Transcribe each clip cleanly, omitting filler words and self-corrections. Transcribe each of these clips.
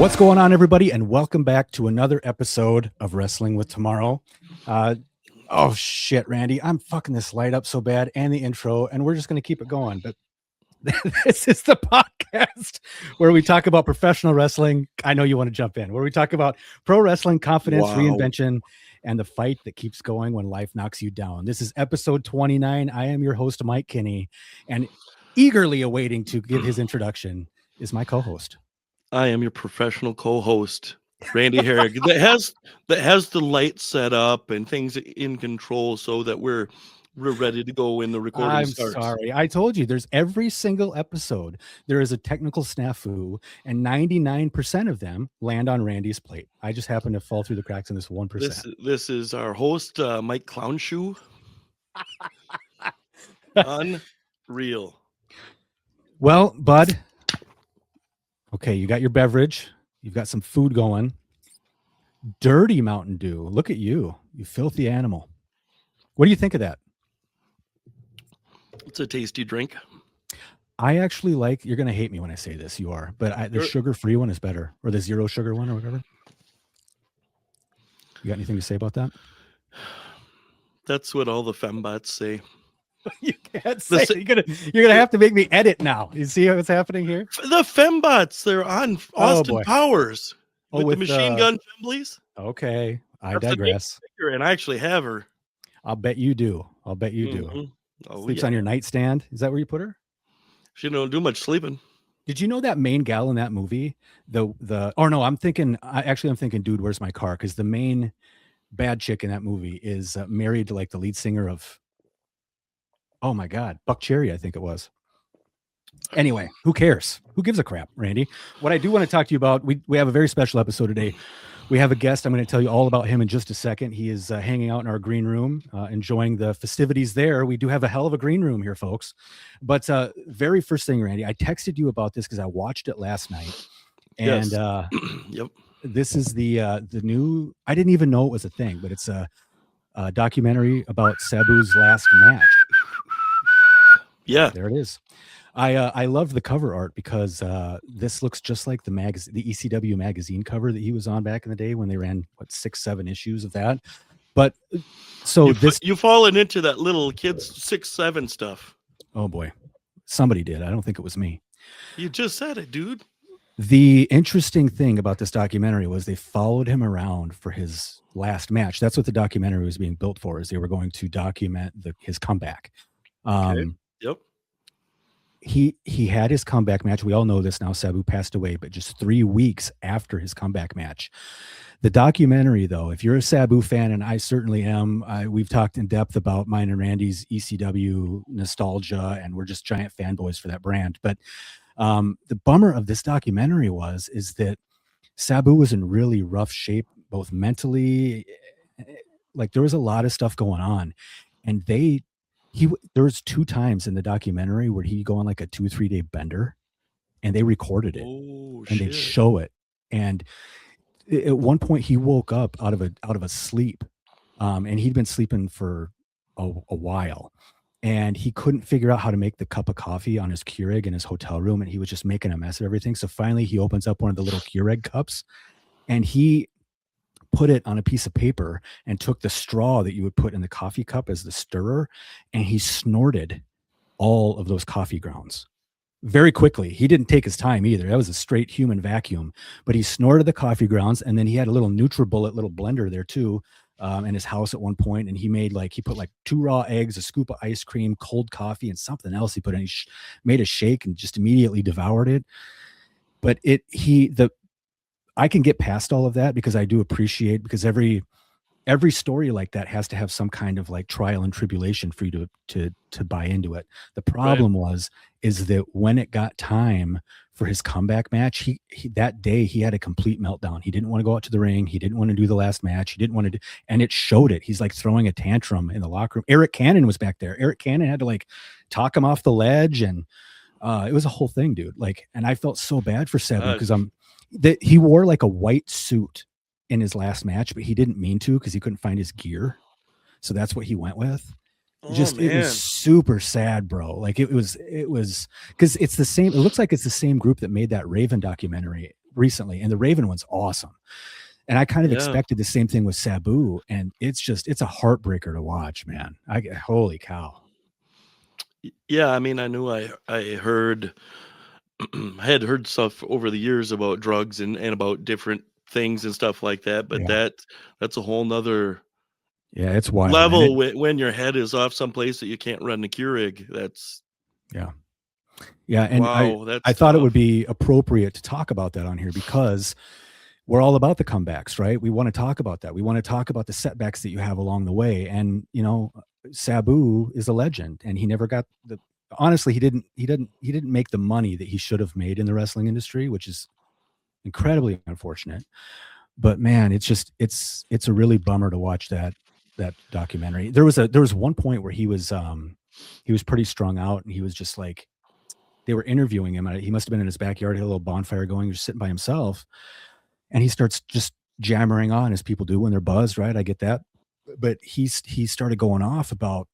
What's going on, everybody, and welcome back to another episode of Wrestling with Tomorrow. Oh shit, Randy, I'm fucking this light up so bad and the intro, and we're just going to keep it going. But this is the podcast where we talk about professional wrestling. I know you want to jump in. Where we talk about pro wrestling, confidence, reinvention, and the fight that keeps going when life knocks you down. This is episode 29. I am your host, Mike Kinney, and eagerly awaiting to give his introduction is my co-host. I am your professional co-host, Randy Harig, that has the lights set up and things in control so that we're ready to go when the recording starts. I'm sorry. I told you there's every single episode there is a technical snafu, and 99% of them land on Randy's plate. I just happen to fall through the cracks in this 1%. This is our host, Mike Clownshoe. Unreal. Well, bud. Okay, you got your beverage. You've got some food going. Dirty Mountain Dew. Look at you. You filthy animal. What do you think of that? It's a tasty drink. I actually like, you're going to hate me when I say this, you are, but the sugar-free one is better, or the zero sugar one or whatever. You got anything to say about that? That's what all the fembots say. You can't say you're gonna have to make me edit now. You see what's happening here? The fembots, they're on Austin Powers with the machine gun femblies. Okay, I digress. And I actually have her. I'll bet you do. Oh, Sleeps on your nightstand. Is that where you put her? She don't do much sleeping. Did you know that main gal in that movie? I'm thinking Dude, Where's My Car? Because the main bad chick in that movie is married to like the lead singer of, oh my God, Buck Cherry, I think it was. Anyway, who cares? Who gives a crap, Randy? What I do want to talk to you about, we have a very special episode today. We have a guest. I'm going to tell you all about him in just a second. He is hanging out in our green room, enjoying the festivities there. We do have a hell of a green room here, folks. But very first thing, Randy, I texted you about this because I watched it last night. And yep. This is the new, I didn't even know it was a thing, but it's a documentary about Sabu's last match. Yeah, there it is. I loved the cover art because this looks just like the ECW magazine cover that he was on back in the day when they ran 6-7 issues of that. But so you've fallen into that little kids 6-7 stuff. Oh boy, somebody did. I don't think it was me. You just said it, dude. The interesting thing about this documentary was they followed him around for his last match. That's what the documentary was being built for, is they were going to document his comeback. Okay. Yep. He had his comeback match. We all know this now. Sabu passed away, but just 3 weeks after his comeback match. The documentary, though, if you're a Sabu fan, and I certainly am, we've talked in depth about mine and Randy's ECW nostalgia, and we're just giant fanboys for that brand. But the bummer of this documentary is that Sabu was in really rough shape, both mentally, like there was a lot of stuff going on, and there was 2 times in the documentary where he'd go on like a 2-3 day bender, and they recorded it and they'd show it. And at one point he woke up out of a sleep, and he'd been sleeping for a while, and he couldn't figure out how to make the cup of coffee on his Keurig in his hotel room, and he was just making a mess of everything. So finally he opens up one of the little Keurig cups, and he put it on a piece of paper and took the straw that you would put in the coffee cup as the stirrer, and he snorted all of those coffee grounds very quickly. He didn't take his time either. That was a straight human vacuum, but he snorted the coffee grounds, and then he had a little NutriBullet little blender there too, in his house at one point, and he put like 2 raw eggs, a scoop of ice cream, cold coffee, and something else he put in. He made a shake and just immediately devoured it. But I can get past all of that because I do appreciate, because every story like that has to have some kind of like trial and tribulation for you to buy into it. The problem is that when it got time for his comeback match, he that day he had a complete meltdown. He didn't want to go out to the ring. He didn't want to do the last match. He didn't want to do, and it showed it. He's like throwing a tantrum in the locker room. Eric Cannon was back there. Eric Cannon had to like talk him off the ledge, and it was a whole thing, dude. Like, and I felt so bad for Sabu because he wore like a white suit in his last match, but he didn't mean to because he couldn't find his gear. So that's what he went with. It was super sad, bro. Like it was because it's the same. It looks like it's the same group that made that Raven documentary recently, and the Raven one's awesome. And I kind of Yeah. expected the same thing with Sabu, and it's a heartbreaker to watch, man. Holy cow. Yeah, I mean, I knew I heard I had heard stuff over the years about drugs and about different things and stuff like that, but Yeah. that's a whole nother Yeah, it's wild, man. level when your head is off someplace that you can't run the Keurig. That's Yeah. Yeah, and wow, I that's thought it would tough. be appropriate to talk about that on here because we're all about the comebacks, right? We want to talk about that. We want to talk about the setbacks that you have along the way. And, Sabu is a legend, and he never got honestly, he didn't make the money that he should have made in the wrestling industry, which is incredibly unfortunate. But man, it's a really bummer to watch that documentary. There was one point where he was pretty strung out, and he was just like, they were interviewing him. He must have been in his backyard. He had a little bonfire going, just sitting by himself. And he starts just jammering on, as people do when they're buzzed, right? I get that. But he started going off about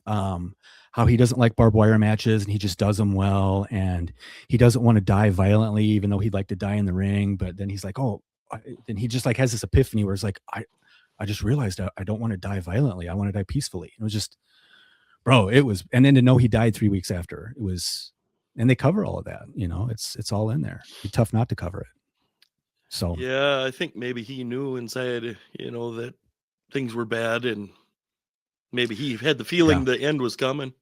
how he doesn't like barbed wire matches, and he just does them well. And he doesn't want to die violently, even though he'd like to die in the ring. But then he's like, then he just like has this epiphany where it's like, I just realized I don't want to die violently. I want to die peacefully. It was just, bro, it was, and then to know he died 3 weeks after, it was, and they cover all of that, it's all in there. It'd be tough not to cover it. So Yeah, I think maybe he knew inside, that things were bad, and maybe he had the feeling yeah, the end was coming.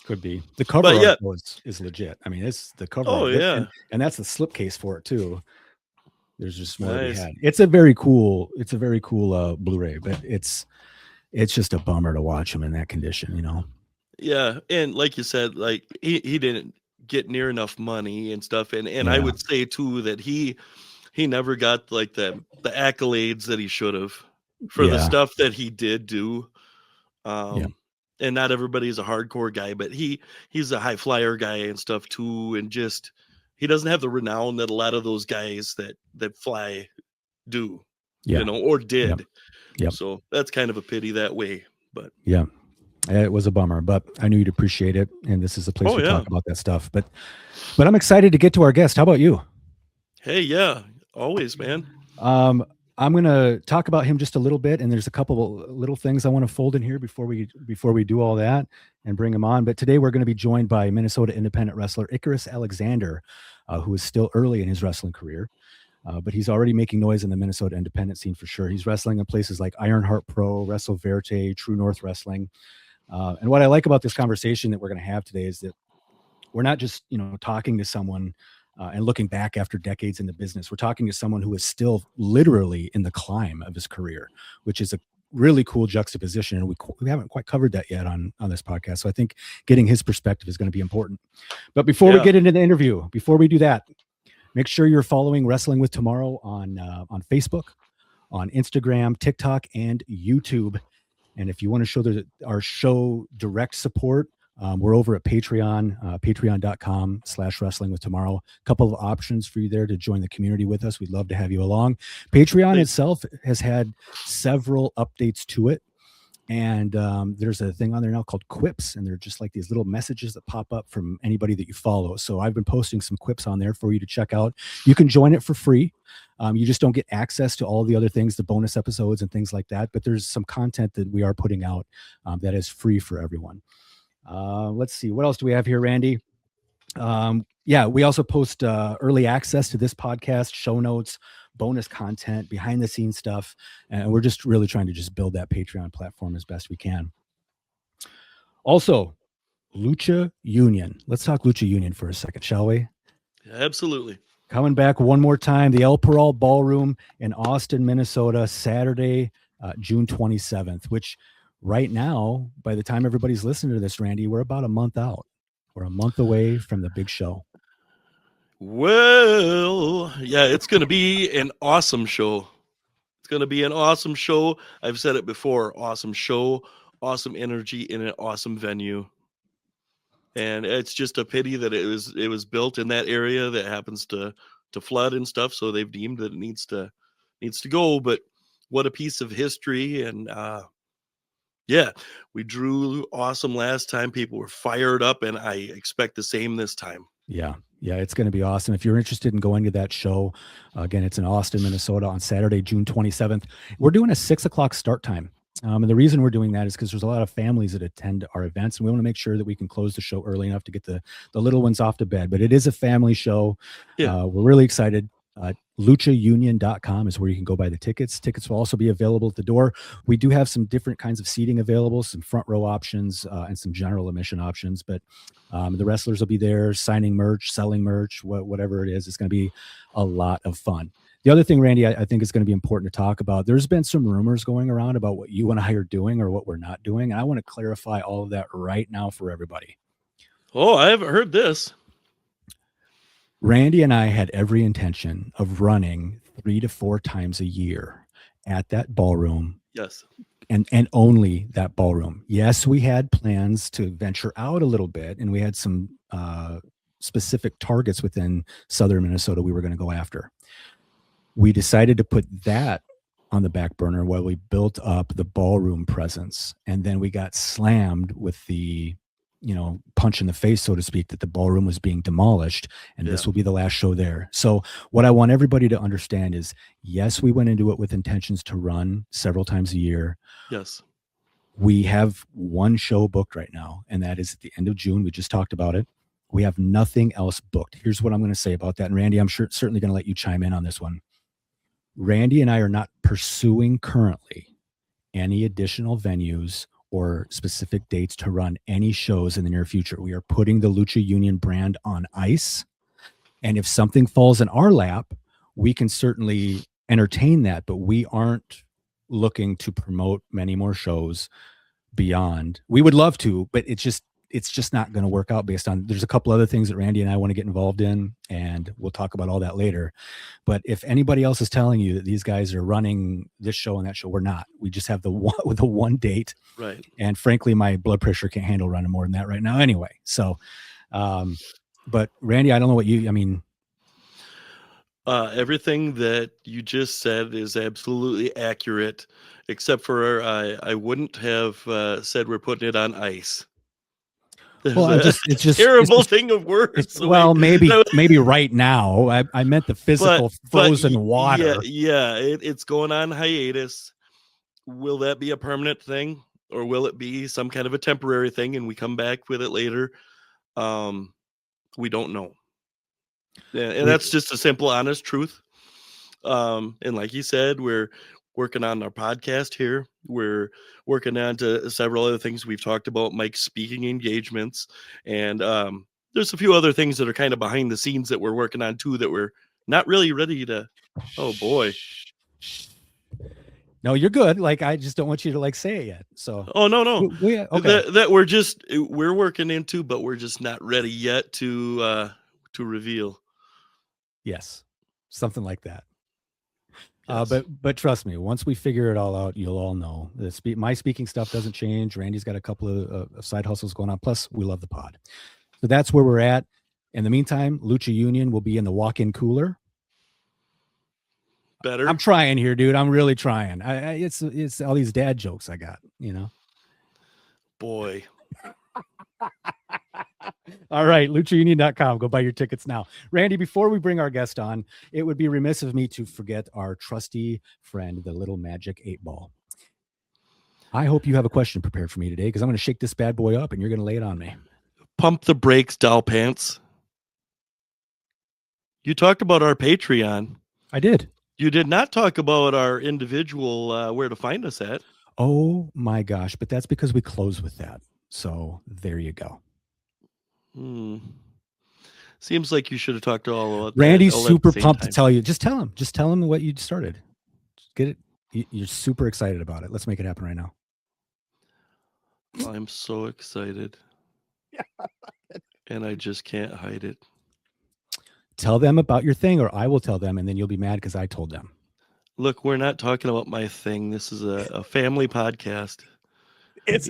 could be. The cover But art yeah, though is legit. I mean, it's the cover oh art, yeah, and that's the slipcase for it too. There's just more to be nice. had. It's a very cool Blu-ray, but it's just a bummer to watch him in that condition. Yeah, and like you said, like he didn't get near enough money and stuff, and I Yeah, would say too that he never got like the accolades that he should have for the yeah, stuff that he did do. yeah, And not everybody's a hardcore guy, but he's a high flyer guy and stuff too, and just he doesn't have the renown that a lot of those guys that fly do, yeah, or yeah, did. yeah, So that's kind of a pity that way. But yeah. It was a bummer, but I knew you'd appreciate it, and this is a place oh we yeah, talk about that stuff. But I'm excited to get to our guest. How about you? hey yeah, always man. Um, I'm gonna talk about him just a little bit, and there's a couple of little things I want to fold in here before we do all that and bring him on. But today we're going to be joined by Minnesota independent wrestler Icarus Alexander, who is still early in his wrestling career, but he's already making noise in the Minnesota independent scene for sure. He's wrestling in places like Ironheart Pro, Wrestle Verte, True North Wrestling. And what I like about this conversation that we're going to have today is that we're not just talking to someone and looking back after decades in the business. We're talking to someone who is still literally in the climb of his career, which is a really cool juxtaposition, and we haven't quite covered that yet on this podcast. So I think getting his perspective is going to be important. But before we Yeah. get into the interview, before we do that, make sure you're following Wrestling with Tomorrow on Facebook, on Instagram, TikTok, and YouTube. And if you want to show our show direct support, we're over at Patreon, patreon.com/wrestling with tomorrow. A couple of options for you there to join the community with us. We'd love to have you along. Patreon itself has had several updates to it. And there's a thing on there now called quips, and they're just like these little messages that pop up from anybody that you follow. So I've been posting some quips on there for you to check out. You can join it for free. You just don't get access to all the other things, the bonus episodes and things like that. But there's some content that we are putting out that is free for everyone. Let's see. What else do we have here, Randy? Yeah, we also post early access to this podcast, show notes, bonus content, behind the scenes stuff. And we're just really trying to just build that Patreon platform as best we can. Also, Lucha Union. Let's talk Lucha Union for a second, shall we? Absolutely. Coming back one more time, the El Peral Ballroom in Austin, Minnesota, Saturday, June 27th, which right now, by the time everybody's listening to this, Randy, we're about a month out. We're a month away from the big show. Well, yeah, it's going to be an awesome show. It's going to be an awesome show. I've said it before, awesome show, awesome energy in an awesome venue. And it's just a pity that it was built in that area that happens to flood and stuff, so they've deemed that it needs to go. But what a piece of history. And yeah, we drew awesome last time. People were fired up, and I expect the same this time. Yeah. Yeah, it's going to be awesome. If you're interested in going to that show, again, it's in Austin, Minnesota on Saturday, June 27th. We're doing a 6 o'clock start time. And the reason we're doing that is because there's a lot of families that attend our events, and we want to make sure that we can close the show early enough to get the little ones off to bed. But it is a family show. Yeah. We're really excited. LuchaUnion.com is where you can go buy the tickets. Tickets will also be available at the door. We do have some different kinds of seating available, some front row options and some general admission options. But the wrestlers will be there signing merch, selling merch, whatever it is. It's going to be a lot of fun. The other thing, Randy, I think is going to be important to talk about. There's been some rumors going around about what you and I are doing or what we're not doing. And I want to clarify all of that right now for everybody. Oh, I haven't heard this. Randy and I had every intention of running 3 to 4 times a year at that ballroom. Yes. And only that ballroom. Yes, we had plans to venture out a little bit, and we had some specific targets within southern Minnesota we were going to go after. We decided to put that on the back burner while we built up the ballroom presence. And then we got slammed with the punch in the face, so to speak, that the ballroom was being demolished, and this will be the last show there. So what I want everybody to understand is, yes, we went into it with intentions to run several times a year. Yes. We have one show booked right now, and that is at the end of June. We just talked about it. We have nothing else booked. Here's what I'm going to say about that. And Randy, I'm certainly going to let you chime in on this one. Randy and I are not pursuing currently any additional venues or specific dates to run any shows in the near future. We are putting the Lucha Union brand on ice. And if something falls in our lap, we can certainly entertain that, but we aren't looking to promote many more shows beyond. We would love to, but it's just not going to work out based on, there's a couple other things that Randy and I want to get involved in, and we'll talk about all that later. But if anybody else is telling you that these guys are running this show and that show, we're not. We just have the one date. Right. And frankly, my blood pressure can't handle running more than that right now anyway. So, but Randy, I don't know what everything that you just said is absolutely accurate, except for I wouldn't have said we're putting it on ice. Well, it's just terrible thing of words. Well, maybe right now. I meant the physical frozen water. Yeah, it's going on hiatus. Will that be a permanent thing, or will it be some kind of a temporary thing and we come back with it later? We don't know. And that's just a simple, honest truth. And like you said, we're working on our podcast here. We're working on to several other things we've talked about, Mike's speaking engagements. And there's a few other things that are kind of behind the scenes that we're working on too, that we're not really ready to. Oh boy. No, you're good. Like, I just don't want you to say it yet. So. Oh, no. Okay. That we're working into, but we're just not ready yet to reveal. Yes. Something like that. Yes. But trust me, once we figure it all out, you'll all know. My speaking stuff doesn't change. Randy's got a couple of side hustles going on. Plus, we love the pod. So that's where we're at. In the meantime, Lucha Union will be in the walk-in cooler. Better. I'm trying here, dude. I'm really trying. It's all these dad jokes I got, Boy. All right, luchaunion.com. Go buy your tickets now. Randy, before we bring our guest on, it would be remiss of me to forget our trusty friend, the little magic 8-ball. I hope you have a question prepared for me today, because I'm going to shake this bad boy up and you're going to lay it on me. Pump the brakes, doll pants. You talked about our Patreon. I did. You did not talk about our individual where to find us at. Oh my gosh, but that's because we close with that. So there you go. Seems like you should have talked to all of Randy's super pumped to tell you. Just tell him what you started. Just get it. You're super excited about it. Let's make it happen right now. I'm so excited. And I just can't hide it. Tell them about your thing, or I will tell them, and then you'll be mad because I told them. Look, we're not talking about my thing. This is a family podcast. That's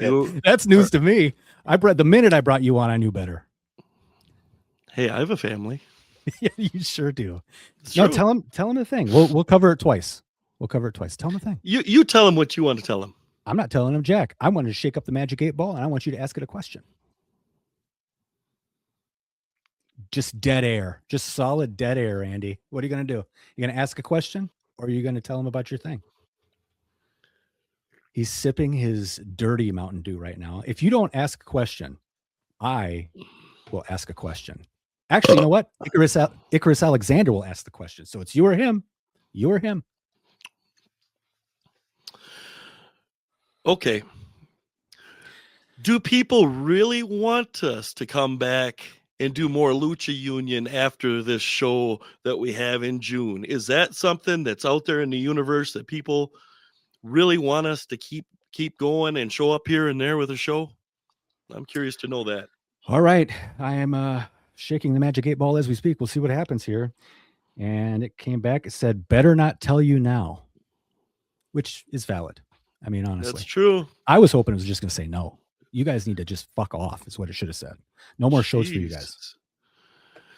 news to me. The minute I brought you on, I knew better. Hey, I have a family. Yeah, you sure do. No, tell him the thing. We'll cover it twice. Tell him the thing. You tell him what you want to tell him. I'm not telling him jack. I wanted to shake up the magic 8-ball, and I want you to ask it a question. Just dead air, just solid dead air, Andy. What are you going to do? You going to ask a question or are you going to tell him about your thing? He's sipping his dirty Mountain Dew right now. If you don't ask a question, I will ask a question. Actually, you know what? Icarus Alexander will ask the question. So it's you or him. You or him. Okay. Do people really want us to come back and do more Lucha Union after this show that we have in June? Is that something that's out there in the universe that people really want us to keep going and show up here and there with a show? I'm curious to know that. All right. I am shaking the magic 8-ball as we speak. We'll see what happens here. And it came back. It said, better not tell you now, which is valid. I mean, honestly. That's true. I was hoping it was just going to say no. You guys need to just fuck off is what it should have said. No more shows for you guys.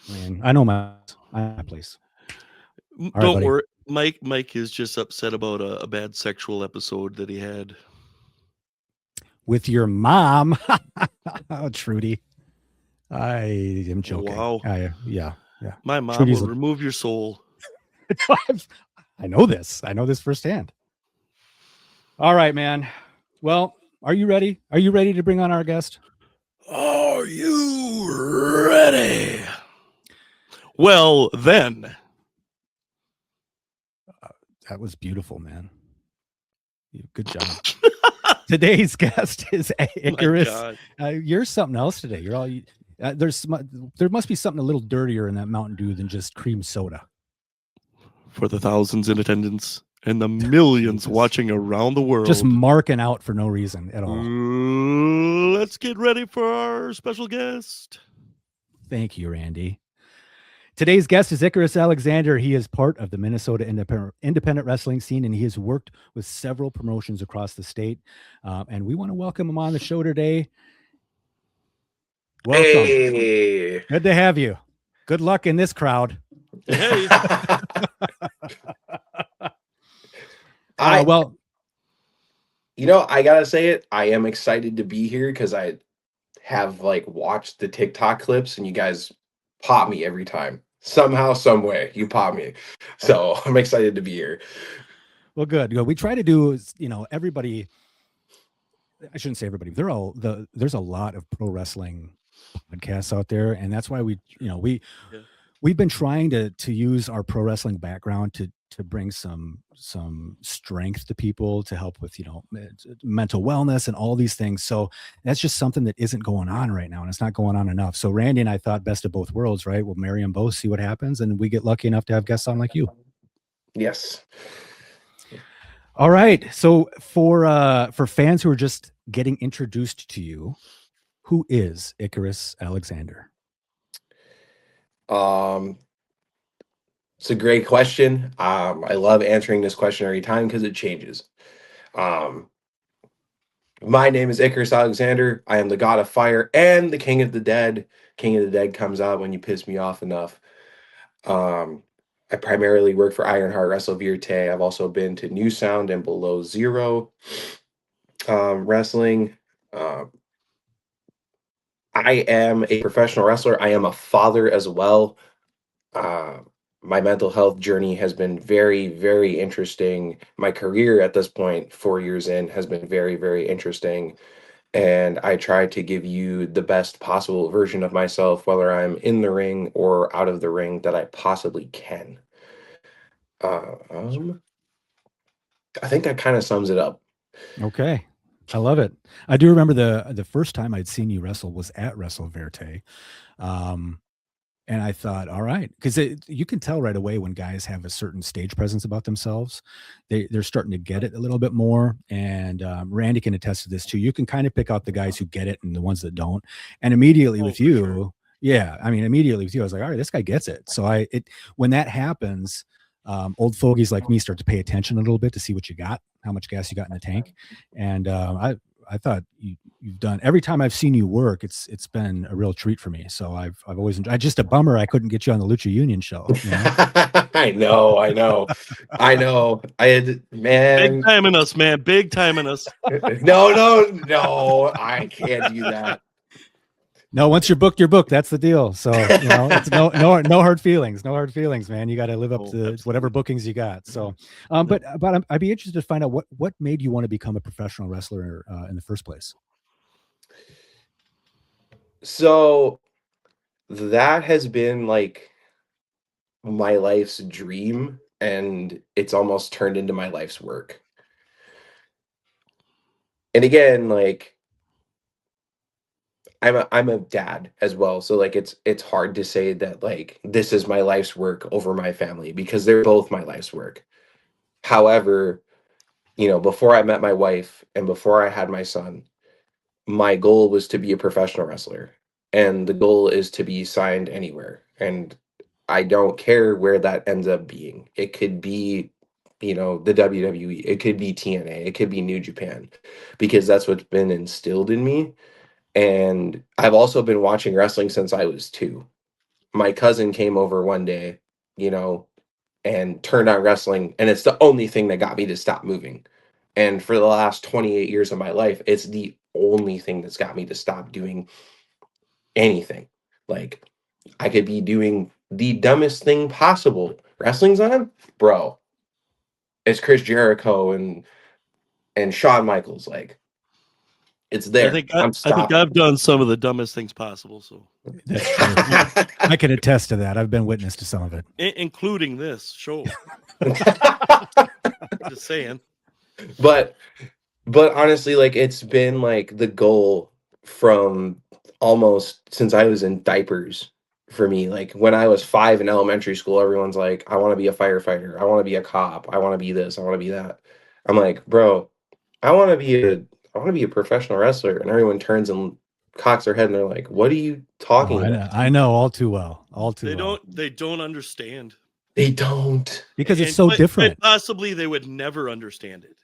I mean, I know my place. Don't worry. Mike is just upset about a bad sexual episode that he had. With your mom. Oh, Trudy. I am joking. Wow. Yeah. My mom Trudy's will remove your soul. I know this. I know this firsthand. All right, man. Well, are you ready? Are you ready to bring on our guest? Are you ready? Well, then. That was beautiful, man. Good job. Today's guest is Icarus. You're something else today. You're all. There must be something a little dirtier in that Mountain Dew than just cream soda. For the thousands in attendance and the millions watching around the world. Just marking out for no reason at all. Let's get ready for our special guest. Thank you, Randy. Today's guest is Icarus Alexander. He is part of the Minnesota independent wrestling scene, and he has worked with several promotions across the state. And we want to welcome him on the show today. Welcome. Hey. Good to have you. Good luck in this crowd. Hey. I gotta say it. I am excited to be here because I have watched the TikTok clips, and you guys pop me every time. Somehow, some way, you pop me. So I'm excited to be here. Well, good. We try to do, everybody. I shouldn't say everybody. There's a lot of pro wrestling podcasts out there, and that's why we've been trying to use our pro wrestling background to bring some strength to people, to help with mental wellness and all these things. So that's just something that isn't going on right now, and it's not going on enough. So Randy and I thought best of both worlds, right? We'll marry them both, see what happens, and we get lucky enough to have guests on like you. Yes. All right. So for fans who are just getting introduced to you, who is Icarus Alexander? It's a great question. I love answering this question every time because it changes. My name is Icarus Alexander. I am the god of fire and the king of the dead. King of the dead comes out when you piss me off enough. I primarily work for Ironheart Wrestle Verte. I've also been to New Sound and Below Zero wrestling. I am a professional wrestler. I am a father as well. My mental health journey has been very, very interesting. My career at this point, 4 years in, has been very, very interesting. And I try to give you the best possible version of myself, whether I'm in the ring or out of the ring, that I possibly can. I think that kind of sums it up. Okay. I love it. I do remember the first time I'd seen you wrestle was at Wrestle Verte. And I thought, all right, because you can tell right away when guys have a certain stage presence about themselves, they're starting to get it a little bit more. And Randy can attest to this too. You can kind of pick out the guys who get it and the ones that don't. And immediately with you, sure. Yeah, I mean, immediately with you, I was like, all right, this guy gets it. So when that happens, old fogies like me start to pay attention a little bit to see what you got, how much gas you got in the tank. And I thought you've done, every time I've seen you work, it's been a real treat for me. So I've always enjoyed. Just a bummer I couldn't get you on the Lucha Union show. I know. I had, man. Big time in us, man. Big time in us. No. I can't do that. No, once you're booked, you're booked. That's the deal. So, it's no hard feelings, man. You got to live up Oh, to absolutely. whatever bookings you got. So, Yeah. but I'd be interested to find out what made you want to become a professional wrestler in the first place. So that has been like my life's dream, and it's almost turned into my life's work. And again, like I'm a dad as well, so like it's hard to say that like this is my life's work over my family because they're both my life's work. However, before I met my wife and before I had my son, my goal was to be a professional wrestler. And the goal is to be signed anywhere. And I don't care where that ends up being. It could be, the WWE, it could be TNA, it could be New Japan, because that's what's been instilled in me. And I've also been watching wrestling since I was 2. My cousin came over one day, you know, and turned on wrestling, and it's the only thing that got me to stop moving. And for the last 28 years of my life, it's the only thing that's got me to stop doing anything. Like, I could be doing the dumbest thing possible. Wrestling's on, bro. It's Chris Jericho and Shawn Michaels. Like, it's I there. think I, I'm I think stopping. I've done some of the dumbest things possible. So, That's true. I can attest to that. I've been witness to some of it. including this show. Just saying. but but honestly, like it's been like the goal from almost since I was in diapers for me. Like when I was 5 in elementary school, everyone's like, I want to be a firefighter, I want to be a cop, I want to be this, I want to be that. I'm like, bro, I want to be a I want to be a professional wrestler. And everyone turns and cocks their head and they're like, what are you Oh, talking about? I know all too well. All too They well. don't understand. They don't. Because it's And so quite different. possibly they would never understand it.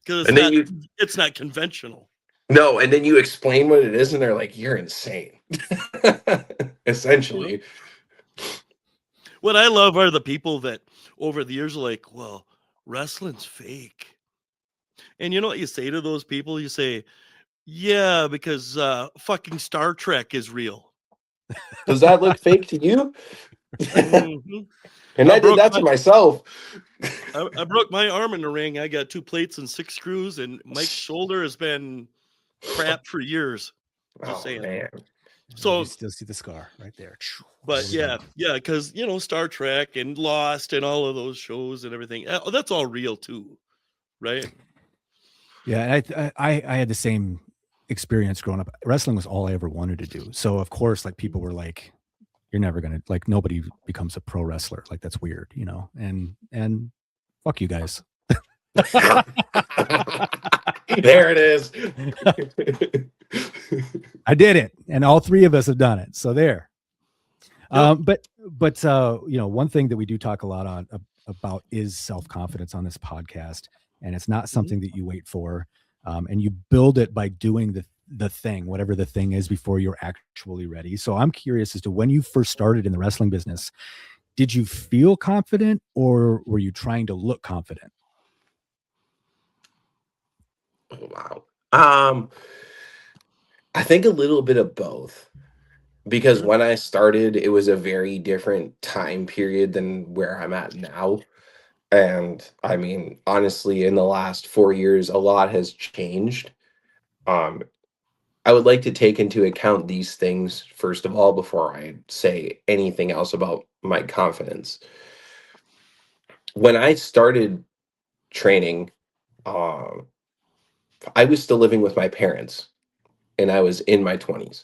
Because And then it's not conventional. no, and then you explain what it is and they're like, you're insane. Essentially. What I love are the people that over the years are like, well, wrestling's fake. And you know what you say to those people? You say, yeah, because fucking Star Trek is real. Does that look fake to you? Mhm. And I did that to myself. I broke my arm in the ring. I got 2 plates and 6 screws, and Mike's shoulder has been crap for years. Just Oh saying. man. So, you still see the scar right there. but yeah, because Star Trek and Lost and all of those shows and everything, that's all real too, right? Yeah, and I had the same experience growing up. Wrestling was all I ever wanted to do. So of course, like people were like, "You're never gonna like nobody becomes a pro wrestler. Like that's weird, And fuck you guys." There it is. I did it, and all 3 of us have done it. So there. Yep. But one thing that we do talk a lot about is self-confidence on this podcast, and it's not something that you wait for, and you build it by doing the thing, whatever the thing is, before you're actually ready. So I'm curious as to when you first started in the wrestling business, did you feel confident or were you trying to look confident? Oh, wow. I think a little bit of both. Because Sure. when I started, it was a very different time period than where I'm at now. And I mean, honestly, in the last 4 years, a lot has changed. Um, I would like to take into account these things first of all before I say anything else about my confidence. When I started training, um, I was still living with my parents and I was in my 20s.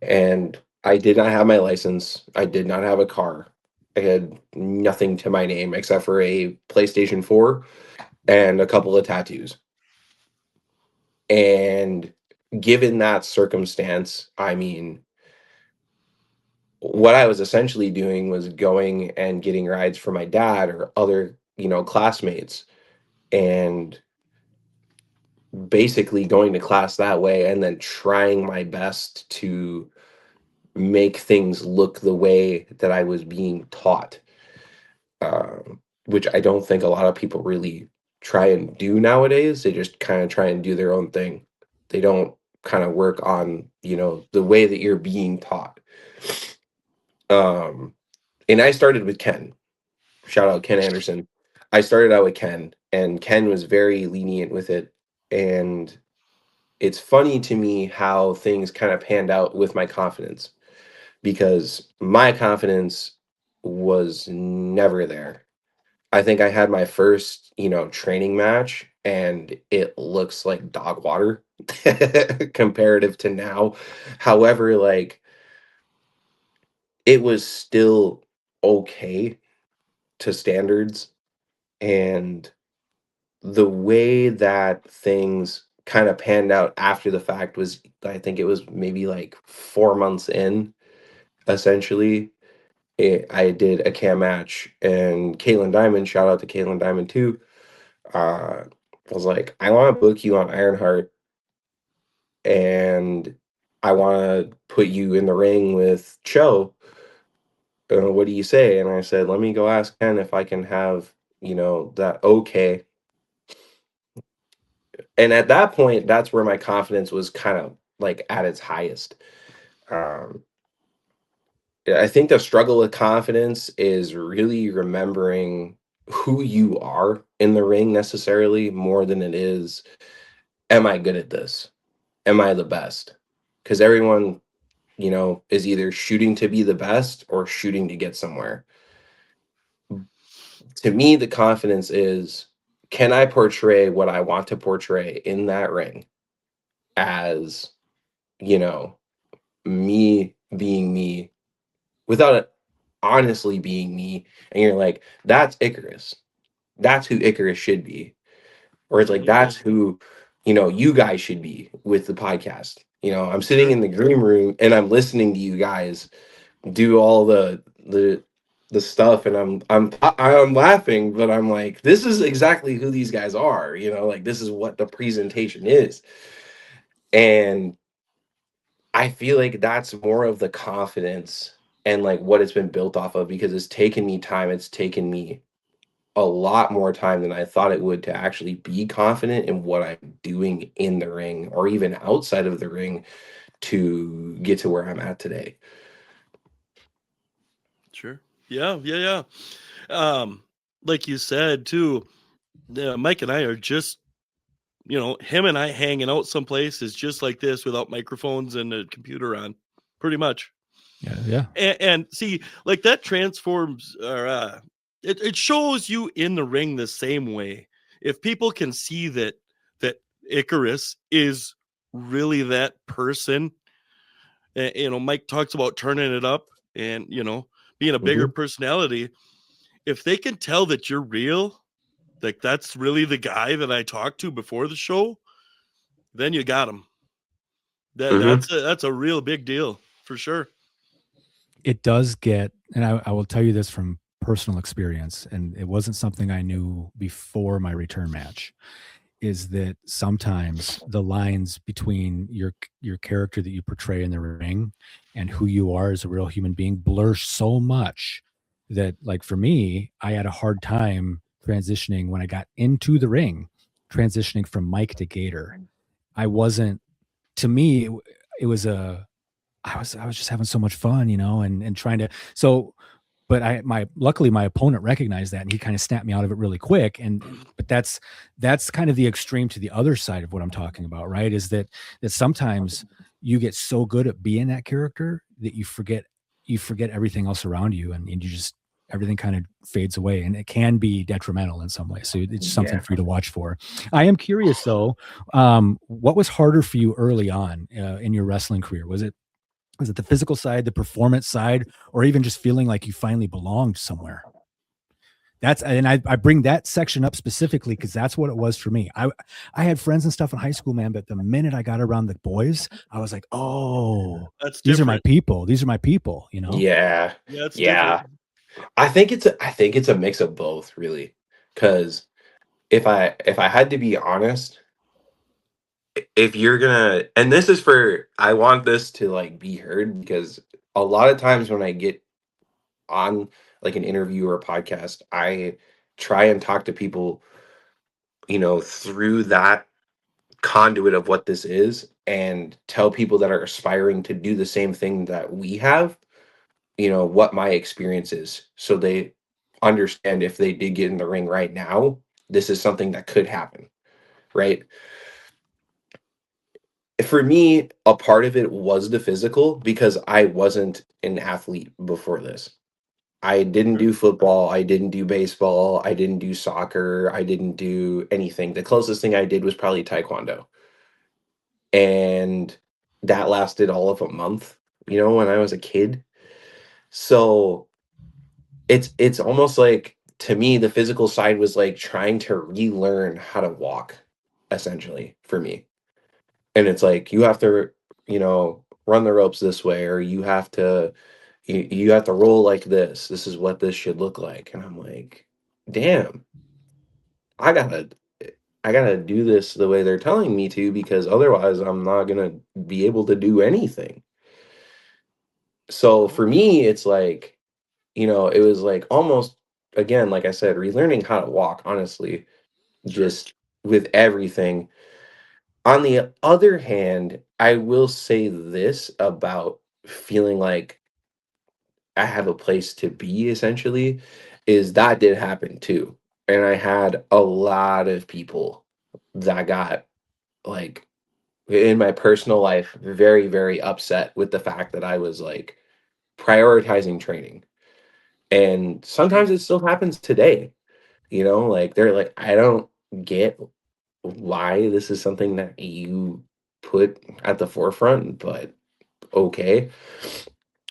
And I did not have my license. I did not have a car. I had nothing to my name except for a PlayStation 4 and a couple of tattoos. And given that circumstance, I mean, what I was essentially doing was going and getting rides for my dad or other, classmates and basically going to class that way and then trying my best to make things look the way that I was being taught, which I don't think a lot of people really try and do nowadays. They just kind of try and do their own thing. They don't kind of work on, you know, the way that you're being taught. And I started with Ken. Shout out Ken Anderson. I started out with Ken, and Ken was very lenient with it. And it's funny to me how things kind of panned out with my confidence, because my confidence was never there. I think I had my first, you know, training match, and it looks like dog water comparative to now. However, like, it was still okay to standards. And the way that things kind of panned out after the fact was, I think it was maybe like 4 months in, essentially. I did a cam match, and Caitlin Diamond, shout out to Caitlin Diamond too, was like, I want to book you on Ironheart, and I want to put you in the ring with Cho. What do you say? And I said, let me go ask Ken if I can have, you know, that okay. And at that point, that's where my confidence was kind of like at its highest. Um, yeah, I think the struggle with confidence is really remembering who you are in the ring necessarily more than it is, am I good at this? Am I the best? Because everyone, you know, is either shooting to be the best or shooting to get somewhere. To me, the confidence is, can I portray what I want to portray in that ring as, you know, me being me without it honestly being me? And you're like, that's Icarus. That's who Icarus should be. Or it's like, that's who, you know, you guys should be with the podcast. You know, I'm sitting in the green room and I'm listening to you guys do all the stuff, and I'm laughing, but I'm like, this is exactly who these guys are, you know, like this is what the presentation is. And I feel like that's more of the confidence and like what it's been built off of, because it's taken me time. It's taken me a lot more time than I thought it would to actually be confident in what I'm doing in the ring or even outside of the ring to get to where I'm at today. Sure. Yeah. Like you said too, Mike and I are just, him and I hanging out someplace is just like this without microphones and a computer on, pretty much. Yeah. And see, like that transforms, or it shows you in the ring the same way. If people can see that Icarus is really that person, Mike talks about turning it up and being a bigger Mhm. personality. If they can tell that you're real, like that's really the guy that I talked to before the show, then you got him. Mhm. That's a real big deal for sure. It does get, and I will tell you this from personal experience, and it wasn't something I knew before my return match, is that sometimes the lines between your character that you portray in the ring and who you are as a real human being blur so much that, like, for me, I had a hard time transitioning when I got into the ring, transitioning from Mike to Gator. I wasn't, to me, it was a, I was just having so much fun, and trying to, so, but luckily my opponent recognized that and he kind of snapped me out of it really quick. But that's kind of the extreme to the other side of what I'm talking about, right? Is that sometimes you get so good at being that character that you forget everything else around you, and you just, everything kind of fades away, and it can be detrimental in some way. So it's something Yeah. for you to watch for. I am curious though, what was harder for you early on in your wrestling career? Was it the physical side, the performance side, or even just feeling like you finally belonged somewhere? And I bring that section up specifically because that's what it was for me. I had friends and stuff in high school, man, but the minute I got around the boys, I was like, oh, That's these are my different. people. These are my people, Yeah. Yeah, it's Yeah. different. I think it's a mix of both, really. Because if I had to be honest, if you're gonna, and this is for, I want this to like be heard, because a lot of times when I get on like an interview or a podcast, I try and talk to people, you know, through that conduit of what this is and tell people that are aspiring to do the same thing that we have, what my experience is, so they understand if they did get in the ring right now, this is something that could happen, right? For me, a part of it was the physical, because I wasn't an athlete before this. I didn't do football, I didn't do baseball, I didn't do soccer, I didn't do anything. The closest thing I did was probably taekwondo. And that lasted all of a month, when I was a kid. So it's almost like, to me, the physical side was like trying to relearn how to walk, essentially, for me. And it's like, you have to, run the ropes this way, or you have to roll like this. This is what this should look like. And I'm like, damn, I gotta I gotta do this the way they're telling me to, because otherwise I'm not gonna be able to do anything. So for me, it's like, it was like almost, again, like I said, relearning how to walk, honestly, Sure. just with everything. On the other hand, I will say this about feeling like I have a place to be, essentially, is that did happen too. And I had a lot of people that got, like, in my personal life, very, very upset with the fact that I was like prioritizing training. And Sure. sometimes it still happens today, like they're like, I don't get why this is something that you put at the forefront, but okay.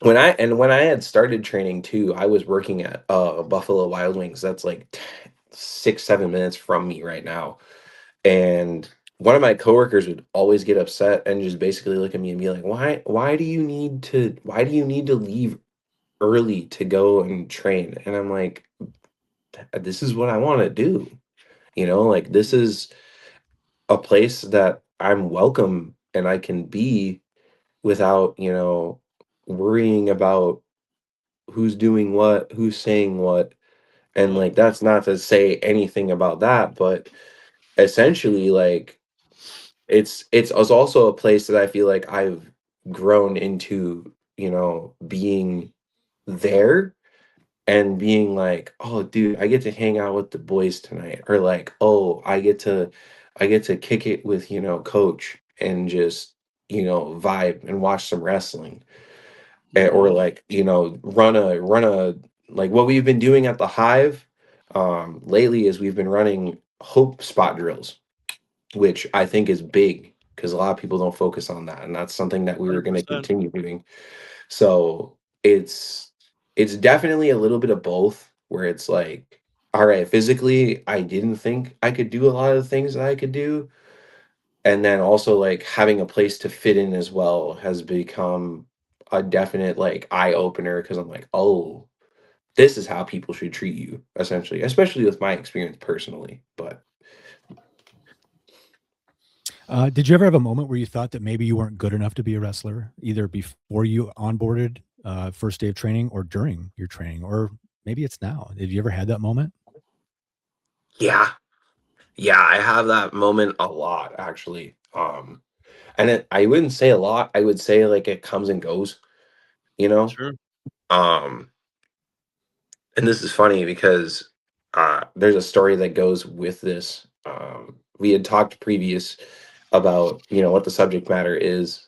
When I had started training too, I was working at Buffalo Wild Wings. That's like 6, 7 minutes from me right now. And one of my coworkers would always get upset and just basically look at me and be like, why do you need to leave early to go and train? And I'm like, this is what I want to do. Like, this is a place that I'm welcome and I can be without, worrying about who's doing what, who's saying what. And Mm. like, that's not to say anything about that, but essentially, like, it's also a place that I feel like I've grown into, being there and being like, oh dude, I get to hang out with the boys tonight, or like, oh, I get to kick it with, coach, and just, vibe and watch some wrestling. Or Mhm. like, run a like what we've been doing at the Hive lately is we've been running hope spot drills, which I think is big because a lot of people don't focus on that, and that's something that we were going to 100%. continue doing. So it's definitely a little bit of both, where it's like, all right, physically, I didn't think I could do a lot of the things that I could do. And then also, like, having a place to fit in as well has become a definite, like, eye opener, because I'm like, oh, this is how people should treat you, essentially, especially with my experience personally. But Did you ever have a moment where you thought that maybe you weren't good enough to be a wrestler, either before you onboarded, first day of training, or during your training, or maybe it's now? Did you ever had that moment? yeah, yeah, I have that moment a lot, actually. And I wouldn't say a lot. I would say like it comes and goes, you know. Sure. Um, and this is funny because there's a story that goes with this. We had talked previous about, what the subject matter is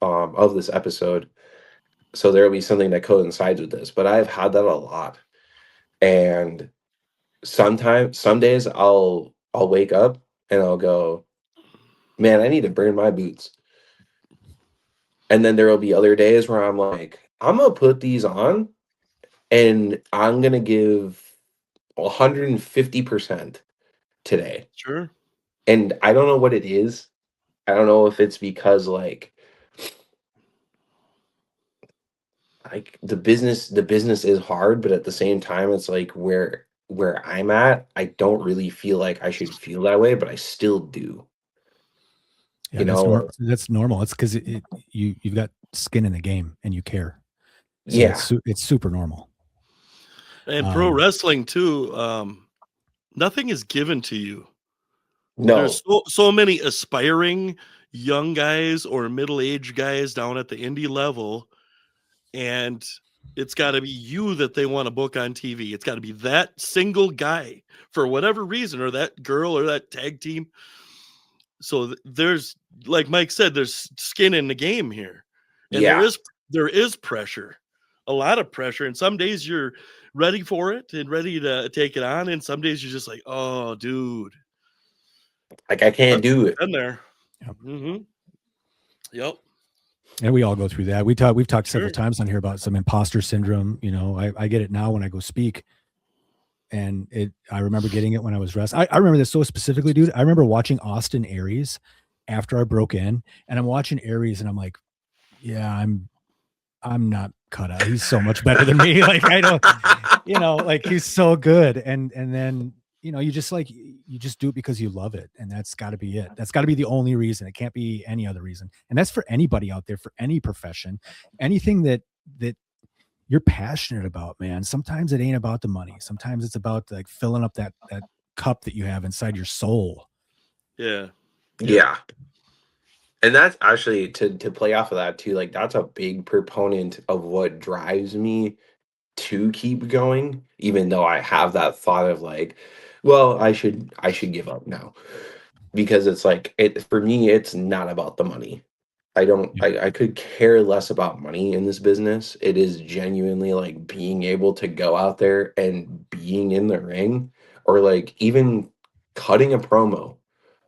of this episode, so there will be something that coincides with this. But I've had that a lot, and sometimes, some days I'll wake up and I'll go, man, I need to burn my boots. And then there will be other days where I'm like, I'm gonna put these on and I'm gonna give 150% today. Sure. And I don't know what it is. I don't know if it's because like the business is hard, but at the same time it's like where I'm at, I don't really feel like I should feel that way, but I still do. Yeah, You know? that's normal. It's because you've got skin in the game and you care, so Yeah. it's super normal. And pro Um, wrestling too, nothing is given to you. No. so many aspiring young guys or middle-aged guys down at the indie level, and it's got to be you that they want to book on TV. It's got to be that single guy for whatever reason, or that girl, or that tag team. So there's, like Mike said, there's skin in the game here, and Yeah. there is pressure, a lot of pressure, and some days you're ready for it and ready to take it on, and some days you're just like, oh, dude, Like, I can't do it. been there. Yep. Mm-hmm. Yep. And we all go through that. We've talked several Sure. times on here about some imposter syndrome. You know, I get it now when I go speak. And I remember getting it when I was wrestling. I remember this so specifically, dude. I remember watching Austin Aries after I broke in, and I'm watching Aries and I'm like, yeah, I'm not cut out. He's so much better than me. Like, I don't, you know, like, he's so good. And then, you know, you just do it because you love it. And that's got to be it. That's got to be the only reason. It can't be any other reason. And that's for anybody out there, for any profession, anything that you're passionate about, man. Sometimes it ain't about the money. Sometimes it's about, like, filling up that cup that you have inside your soul. Yeah. Yeah. And that's actually, to play off of that too, like, that's a big proponent of what drives me to keep going, even though I have that thought of, like, well, I should give up now. Because it's like, for me, it's not about the money. I could care less about money in this business. It is genuinely, like, being able to go out there and being in the ring, or, like, even cutting a promo,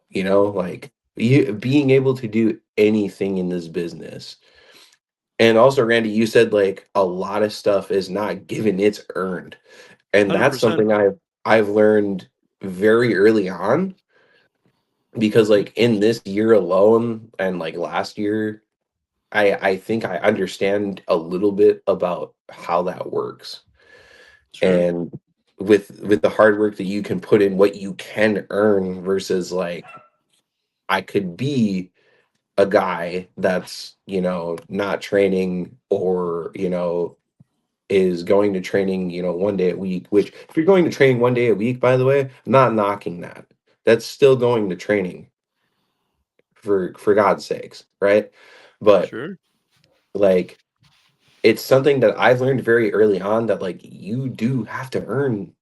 you know, like, being able to do anything in this business. And also, Randy, you said, like, a lot of stuff is not given, it's earned. And that's 100%. something I've learned very early on, because, like, in this year alone and, like, last year, I think I understand a little bit about how that works. Sure. And with the hard work that you can put in, what you can earn, versus, like, I could be a guy that's, you know, not training, or, you know, is going to training, you know, 1 day a week, which, if you're going to train 1 day a week, by the way, I'm not knocking that. That's still going to training, for God's sakes, right? But, Sure. like, it's something that I've learned very early on, that, like, you do have to earn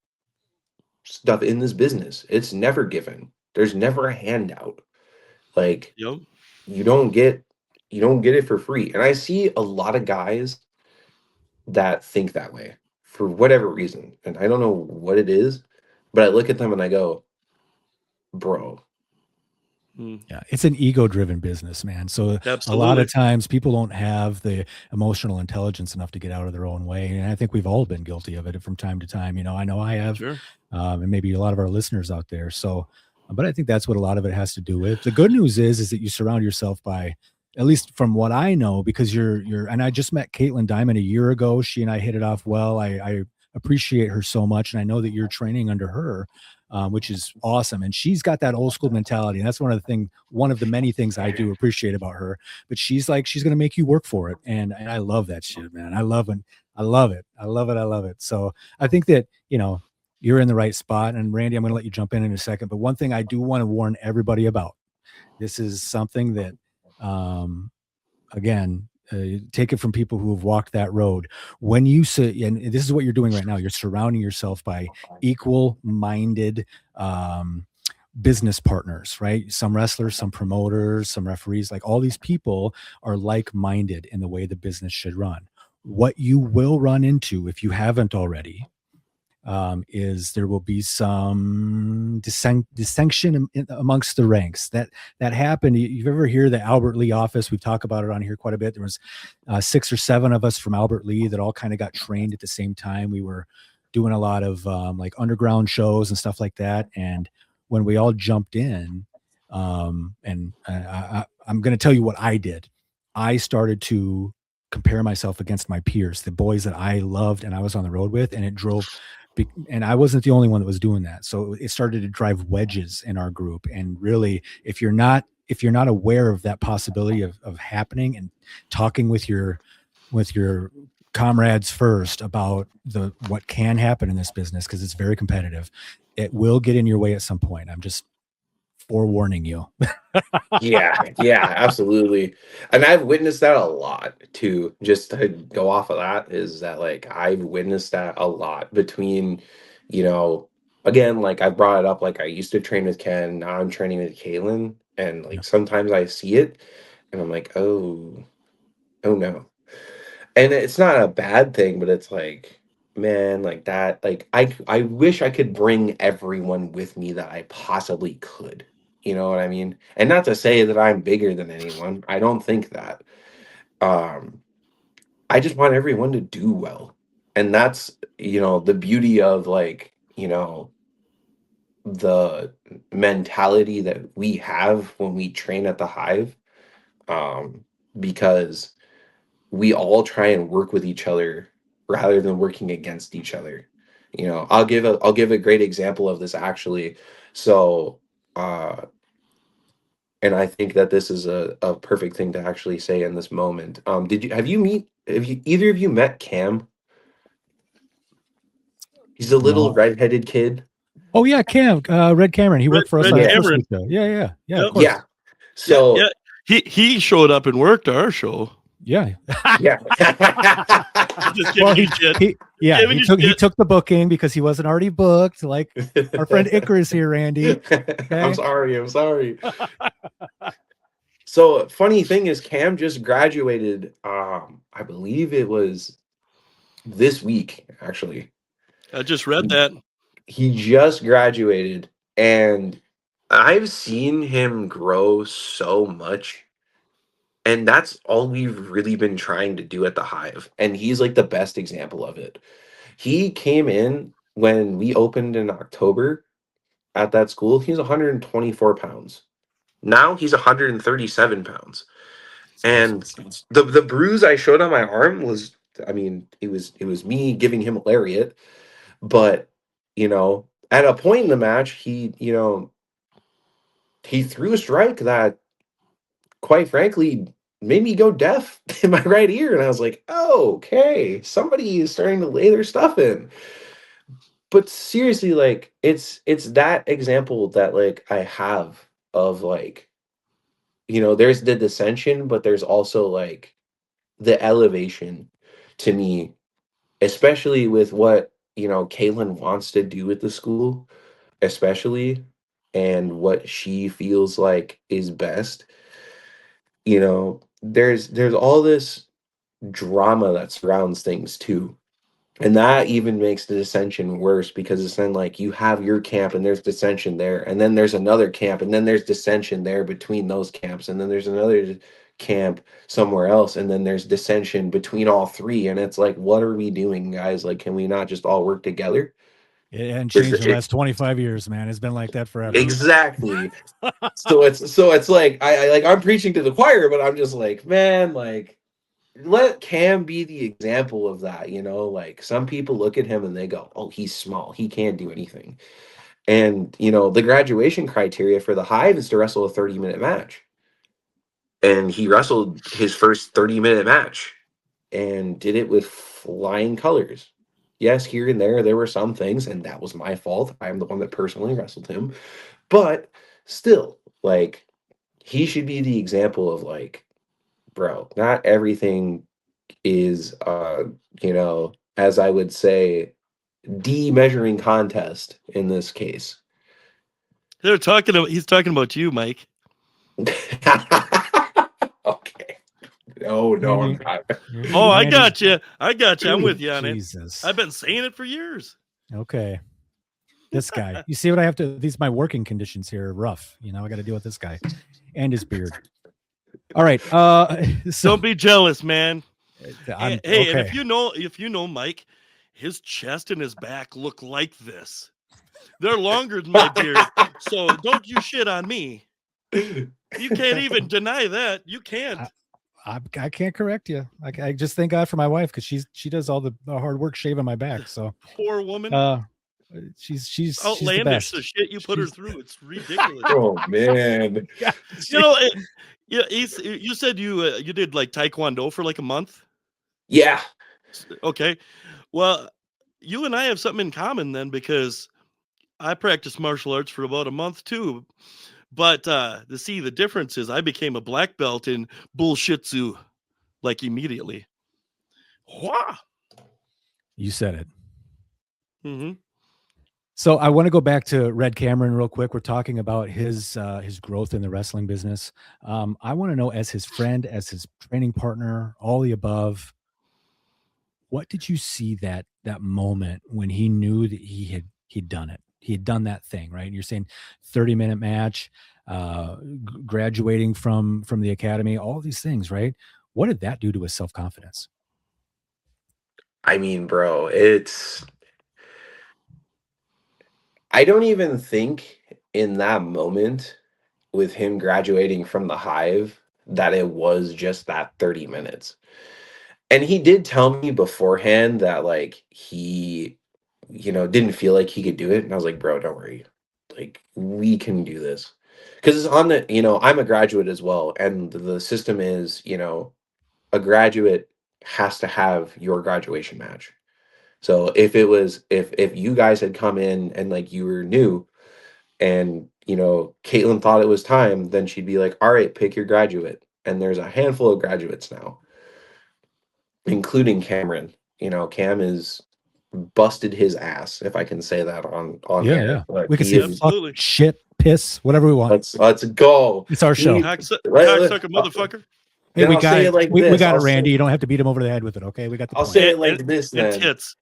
stuff in this business. It's never given. There's never a handout. Like, Yep. you don't get it for free. And I see a lot of guys that think that way for whatever reason. And I don't know what it is, but I look at them and I go, bro. Yeah, it's an ego-driven business, man. So Absolutely. a lot of times people don't have the emotional intelligence enough to get out of their own way, and I think we've all been guilty of it from time to time. You know I have, Sure. And maybe a lot of our listeners out there. So, but I think that's what a lot of it has to do with. The good news is that you surround yourself by, at least from what I know, because you're. And I just met Caitlin Diamond a year ago. She and I hit it off well. I appreciate her so much, and I know that you're training under her. Which is awesome. And she's got that old school mentality. And that's one of the many things I do appreciate about her. But she's going to make you work for it. And I love that shit, man. I love it. So I think that, you know, you're in the right spot. And Randy, I'm going to let you jump in a second. But one thing I do want to warn everybody about, this is something that, again, take it from people who have walked that road. When you say, and this is what you're doing right now, you're surrounding yourself by equal-minded business partners, right? Some wrestlers, some promoters, some referees, like, all these people are like-minded in the way the business should run. What you will run into, if you haven't already, is there will be some dissension amongst the ranks. That happened. You've ever hear the Albert Lee office? We've talked about it on here quite a bit. There was 6 or 7 of us from Albert Lee that all kind of got trained at the same time. We were doing a lot of like underground shows and stuff like that. And when we all jumped in, and I'm going to tell you what I did. I started to compare myself against my peers, the boys that I loved and I was on the road with, and it drove. And I wasn't the only one that was doing that. So it started to drive wedges in our group. And really, if you're not aware of that possibility of happening, and talking with your comrades first about what can happen in this business, because it's very competitive, it will get in your way at some point. I'm just forewarning you. Yeah, absolutely. And I've witnessed that a lot too. Just to go off of that, is that like I've witnessed that a lot between, again, like I brought it up, like I used to train with Ken, now I'm training with Kaylin, and like Yeah. sometimes I see it and I'm like, oh no. And it's not a bad thing, but it's like, man, like that, like I wish I could bring everyone with me that I possibly could. You know what I mean? And not to say that I'm bigger than anyone. I don't think that. Um, I just want everyone to do well. And that's, the beauty of like, the mentality that we have when we train at the Hive. Because we all try and work with each other rather than working against each other. I'll give a great example of this actually. So, and I think that this is a perfect thing to actually say in this moment. Have you either of you met Cam? He's a little No. redheaded kid. Oh yeah, Red Cameron. He Red, worked for us Red on our Yeah, first Cameron. week though. Yeah, of Yep. course. yeah. Yeah, So yeah. He showed up and worked our show. Yeah. yeah. Just Well, giving you shit. he Giving you he shit. took the booking because he wasn't already booked, like our friend Icarus here, Randy. I'm Okay. sorry. So funny thing is Cam just graduated, I believe it was this week, actually. I just read that. He just graduated, and I've seen him grow so much. And that's all we've really been trying to do at the Hive. And he's like the best example of it. He came in when we opened in October at that school. He was 124 pounds. Now he's 137 pounds. And the bruise I showed on my arm was, I mean, it was me giving him a lariat. But, at a point in the match, he threw a strike that, quite frankly, made me go deaf in my right ear. And I was like, oh, okay, somebody is starting to lay their stuff in. But seriously, like it's that example that like I have of like, there's the dissension, but there's also like the elevation to me, especially with what, Caitlin wants to do with the school, especially, and what she feels like is best. There's all this drama that surrounds things too. And that even makes the dissension worse because it's then like you have your camp and there's dissension there, and then there's another camp, and then there's dissension there between those camps, and then there's another camp somewhere else, and then there's dissension between all three. And it's like, what are we doing, guys? Like, can we not just all work together? It hadn't It's, changed in the last it's 25 years, man. It's been like that forever. exactly. So it's like I'm preaching to the choir, but I'm just like, man, like let Cam be the example of that, like some people look at him and they go, oh, he's small, he can't do anything. And the graduation criteria for the Hive is to wrestle a 30-minute match, and he wrestled his first 30-minute match and did it with flying colors. Yes, here and there were some things, and that was my fault. I'm the one that personally wrestled him, but still, like, he should be the example of like, bro, not everything is as I would say, measuring contest in this case. He's talking about you, Mike. Okay. No, I'm Randy, not. Oh, I Randy, got you. I'm with you on Jesus. it. I've been saying it for years. Okay. This guy. You see what I have to, these my working conditions here are rough. I got to deal with this guy and his beard. All right. So Don't be jealous, man. I'm Hey, okay. and if you know Mike, his chest and his back look like this. They're longer than my beard, so don't you shit on me. You can't even deny that. You can't. I can't correct you. I just thank God for my wife because she does all the hard work shaving my back. So Poor woman. she's Outlandish the the shit you put her through. It's ridiculous. Oh man. You said you did like Taekwondo for like a month. Yeah. Okay. Well, you and I have something in common then, because I practiced martial arts for about a month too. But the difference is I became a black belt in bullshitsu like immediately. Wah! You said it. Mm-hmm. So I want to go back to Red Cameron real quick. We're talking about his growth in the wrestling business. I want to know, as his friend, as his training partner, all the above, what did you see that moment when he knew that he'd done it? He had done that thing, right? And you're saying 30-minute match, graduating from the academy, all these things, right? What did that do to his self-confidence? I mean, bro, I don't even think in that moment with him graduating from the Hive that it was just that 30 minutes. And he did tell me beforehand that like he, didn't feel like he could do it. And I was like, bro, don't worry. Like we can do this. Because it's on the, I'm a graduate as well. And the system is, a graduate has to have your graduation match. So if you guys had come in and like you were new and Caitlin thought it was time, then she'd be like, all right, pick your graduate. And there's a handful of graduates now, including Cameron. Cam is busted his ass, if I can say that on Yeah, air. yeah. But We can he say is, fuck, Absolutely. shit, piss, whatever we want. let's go. It's our show. Cocksucker motherfucker. Hey, Then we I'll got say it. it like We this. got it, I'll Randy. say- You don't have to beat him over the head with it. Okay, we got the I'll point. say it like this And then. tits.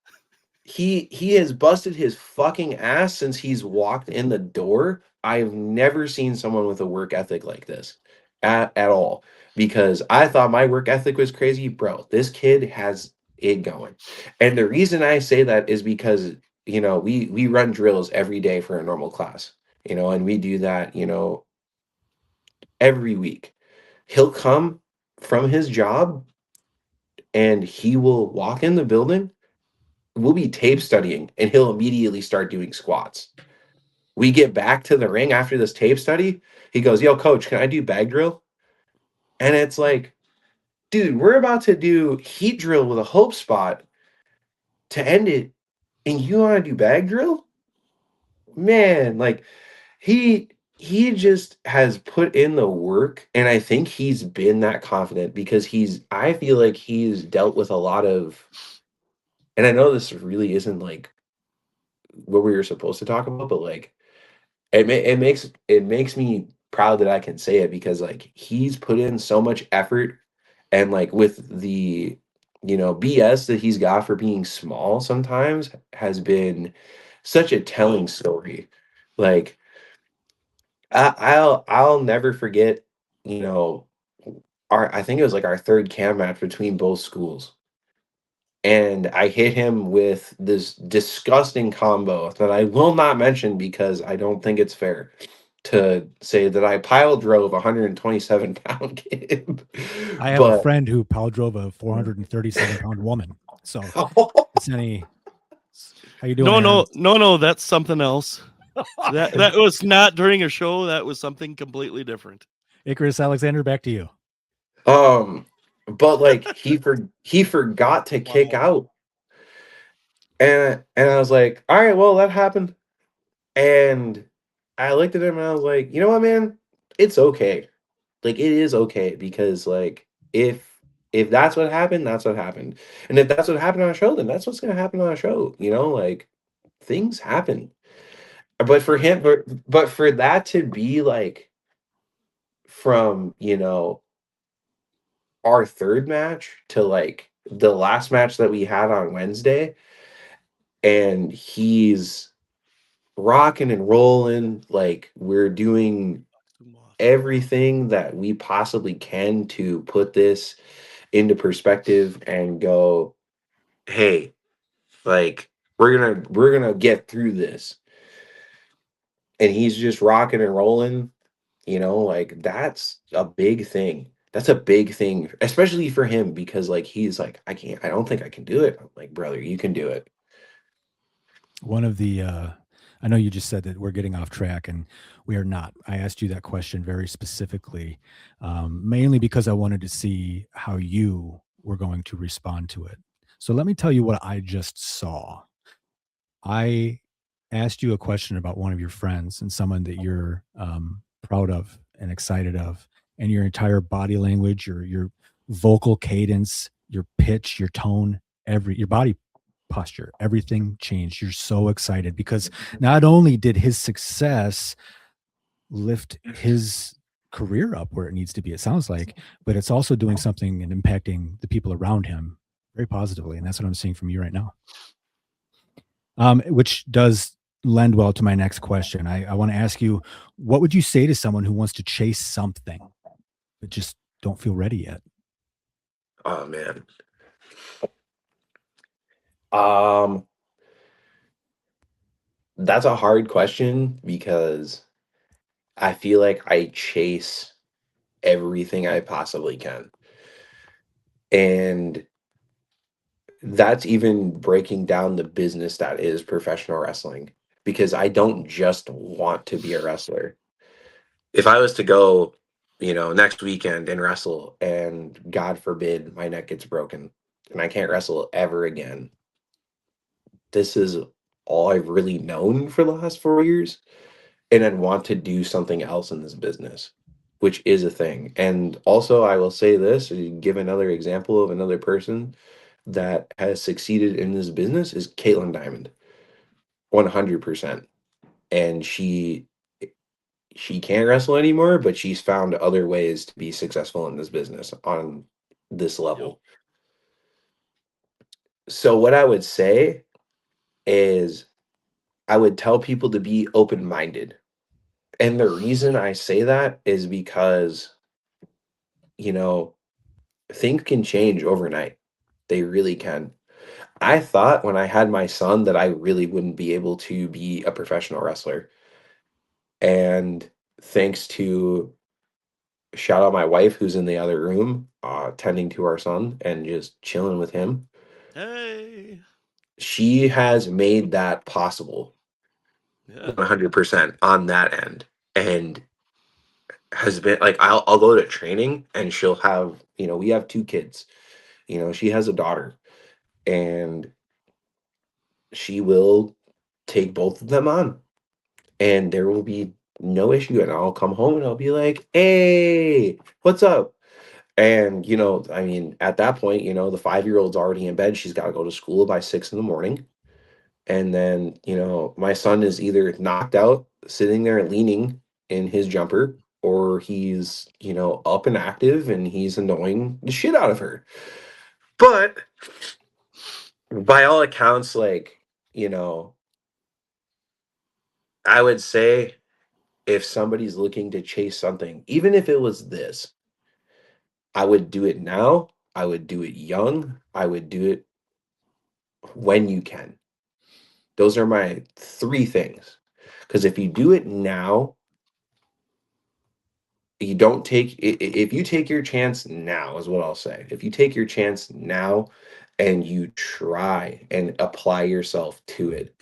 He has busted his fucking ass since he's walked in the door. I've never seen someone with a work ethic like this at all. Because I thought my work ethic was crazy, bro. This kid has it going. And the reason I say that is because we run drills every day for a normal class, and we do that, every week. He'll come from his job and he will walk in the building. We'll be tape studying and he'll immediately start doing squats. We get back to the ring after this tape study. He goes, yo, coach, can I do bag drill? And it's like, dude, we're about to do heat drill with a hope spot to end it. And you want to do bag drill? Man, like he just has put in the work. And I think he's been that confident because I feel like he's dealt with a lot of, and I know this really isn't like what we were supposed to talk about, but like it makes me proud that I can say it because like he's put in so much effort and like with the BS that he's got for being small sometimes has been such a telling story. Like I'll never forget, you know, I think it was like our third cam match between both schools. And I hit him with this disgusting combo that I will not mention because I don't think it's fair to say that I pile drove a 127-pound kid. I have a friend who power drove a 437-pound woman. So, it's how you doing? No, that's something else. that was not during a show. That was something completely different. Icarus Alexander, back to you. But like he forgot to kick out, and I was like, all right, well that happened, and I looked at him and I was like, you know what, man, it's okay, like it is okay because like if that's what happened, that's what happened, and if that's what happened on a show, then that's what's gonna happen on a show, like things happen. But for him, but for that to be like from our third match to like the last match that we had on Wednesday, and he's rocking and rolling like we're doing everything that we possibly can to put this into perspective and go, hey, like we're gonna get through this. And he's just rocking and rolling, like that's a big thing. That's a big thing, especially for him, because like he's like, I don't think I can do it. I'm like, brother, you can do it. One of the I know you just said that we're getting off track, and we are not. I asked you that question very specifically, mainly because I wanted to see how you were going to respond to it. So let me tell you what I just saw. I asked you a question about one of your friends and someone that you're proud of and excited of. And your entire body language, your vocal cadence, your pitch, your tone, your body posture, everything changed. You're so excited because not only did his success lift his career up where it needs to be, it sounds like, but it's also doing something and impacting the people around him very positively. And that's what I'm seeing from you right now. Which does lend well to my next question. I want to ask you, what would you say to someone who wants to chase something but just don't feel ready yet? Oh man. That's a hard question because I feel like I chase everything I possibly can. And that's even breaking down the business that is professional wrestling, because I don't just want to be a wrestler. If I was to go, next weekend and wrestle, and God forbid my neck gets broken and I can't wrestle ever again, this is all I've really known for the last 4 years. And I'd want to do something else in this business, which is a thing. And also, I will say this, give another example of another person that has succeeded in this business is Caitlin Diamond, 100%. And she can't wrestle anymore, but she's found other ways to be successful in this business on this level. So what I would say is I would tell people to be open-minded. And the reason I say that is because, things can change overnight. They really can. I thought when I had my son that I really wouldn't be able to be a professional wrestler. And thanks to, shout out my wife who's in the other room, tending to our son and just chilling with him. Hey. She has made that possible. Yeah. 100% on that end. And has been like, I'll go to training and she'll have, we have 2 kids. She has a daughter, and she will take both of them on, and there will be no issue. And I'll come home and I'll be like, "Hey, what's up?" And I mean, at that point, the 5-year-old's already in bed. She's got to go to school by 6 in the morning. And then, my son is either knocked out, sitting there leaning in his jumper, or he's, up and active and he's annoying the shit out of her. But by all accounts, like, I would say if somebody's looking to chase something, even if it was this, I would do it now. I would do it young. I would do it when you can. Those are my 3 things. Because if you do it now, you don't take if you take your chance now, is what I'll say. If you take your chance now and you try and apply yourself to it,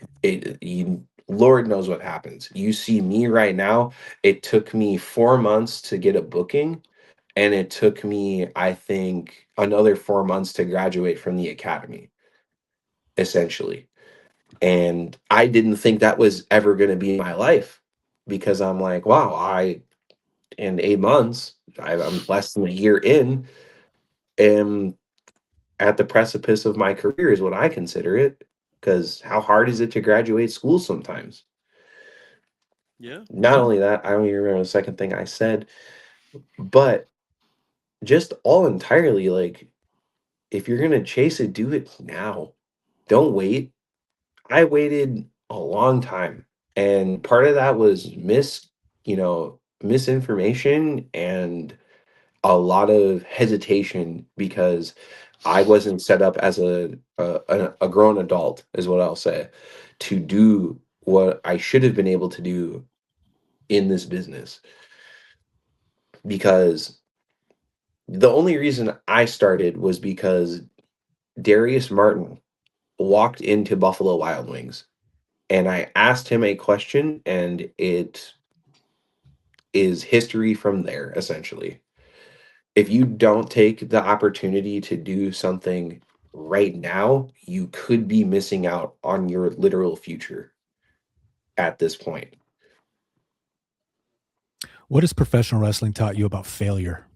Lord knows what happens. You see me right now, it took me 4 months to get a booking, and it took me, I think, another 4 months to graduate from the academy, essentially. And I didn't think that was ever going to be my life, because I'm like, wow, in 8 months, I'm less than a year in, am at the precipice of my career, is what I consider it. Because how hard is it to graduate school sometimes? Yeah. Not only that, I don't even remember the second thing I said, but just all entirely, like, if you're gonna chase it, do it now. Don't wait. I waited a long time, and part of that was misinformation and a lot of hesitation, because I wasn't set up as a grown adult, is what I'll say, to do what I should have been able to do in this business. Because the only reason I started was because Darius Martin walked into Buffalo Wild Wings, and I asked him a question, and it is history from there, essentially. If you don't take the opportunity to do something right now, you could be missing out on your literal future at this point. What has professional wrestling taught you about failure?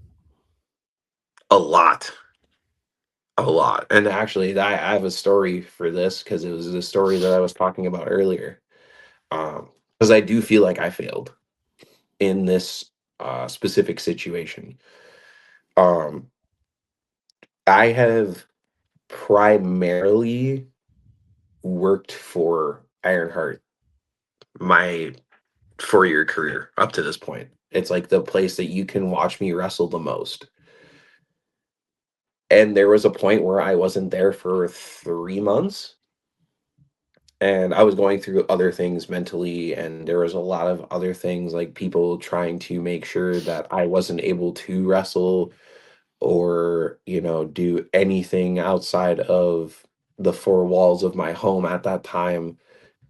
A lot. A lot. And actually, I have a story for this because it was the story that I was talking about earlier. Because I do feel like I failed in this specific situation. Um, I have primarily worked for Ironheart my 4-year career up to this point. It's like the place that you can watch me wrestle the most. And there was a point where I wasn't there for 3 months, and I was going through other things mentally, and there was a lot of other things like people trying to make sure that I wasn't able to wrestle or, do anything outside of the four walls of my home at that time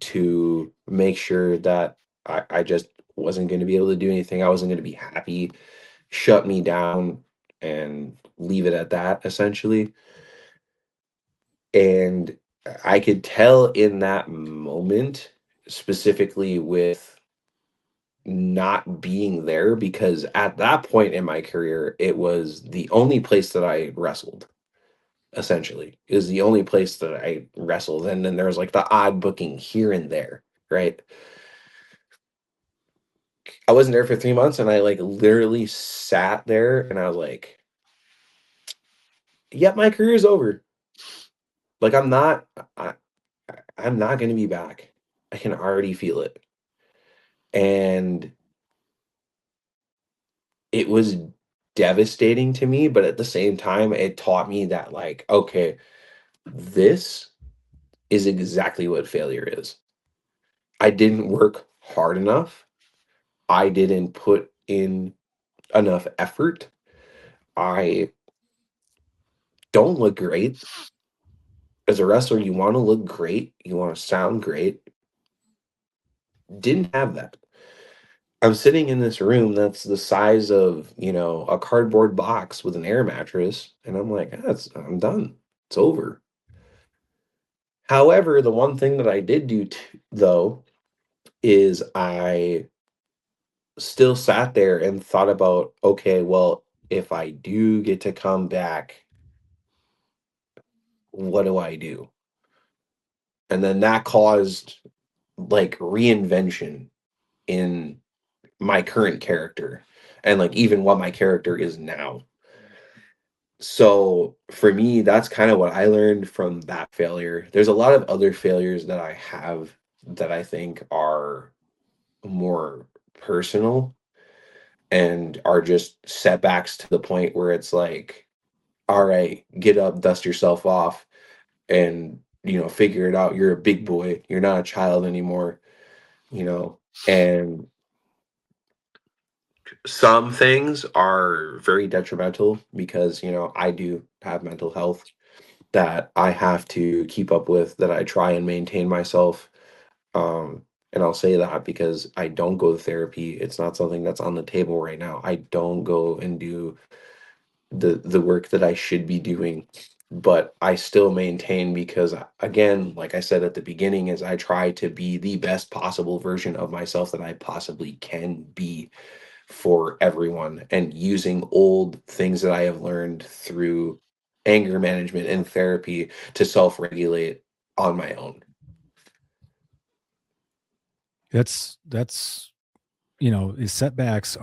to make sure that I just wasn't going to be able to do anything. I wasn't going to be happy, shut me down, and leave it at that, essentially. And I could tell in that moment, specifically with not being there, because at that point in my career, it was the only place that I wrestled, essentially. It was the only place that I wrestled. And then there was like the odd booking here and there, right? I wasn't there for 3 months, and I like literally sat there and I was like, yep, my career's over. Like I, I'm not going to be back. I can already feel it. And it was devastating to me, but at the same time, it taught me that, like, okay, this is exactly what failure is. I didn't work hard enough. I didn't put in enough effort. I don't look great. As a wrestler, you want to look great, you want to sound great. Didn't have that. I'm sitting in this room that's the size of, a cardboard box with an air mattress, and I'm like, I'm done. It's over. However, the one thing that I did do though is I still sat there and thought about, okay, well, if I do get to come back, what do I do? And then that caused like reinvention in my current character and like even what my character is now. So for me, that's kind of what I learned from that failure. There's a lot of other failures that I have that I think are more personal and are just setbacks to the point where it's like, all right, get up, dust yourself off, and figure it out. You're a big boy. You're not a child anymore, and some things are very detrimental because I do have mental health that I have to keep up with, that I try and maintain myself. And I'll say that because I don't go to therapy. It's not something that's on the table right now. I don't go and do the work that I should be doing, but I still maintain because again, like I said at the beginning, is I try to be the best possible version of myself that I possibly can be for everyone, and using old things that I have learned through anger management and therapy to self-regulate on my own. That's setbacks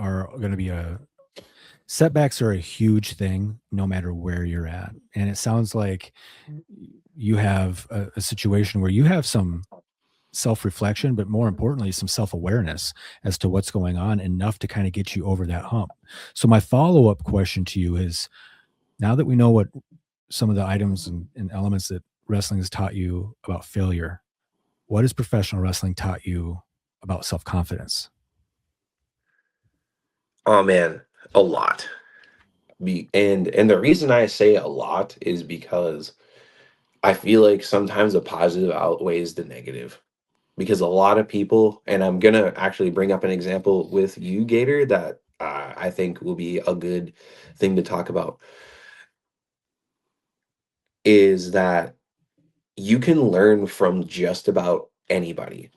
are a huge thing no matter where you're at. And it sounds like you have a situation where you have some self-reflection, but more importantly, some self-awareness as to what's going on, enough to kind of get you over that hump. So my follow-up question to you is, now that we know what some of the items and elements that wrestling has taught you about failure, what has professional wrestling taught you about self-confidence? Oh man, a lot. And the reason I say a lot is because I feel like sometimes the positive outweighs the negative. Because a lot of people, and I'm gonna actually bring up an example with you, Gator, that I think will be a good thing to talk about, is that you can learn from just about anybody.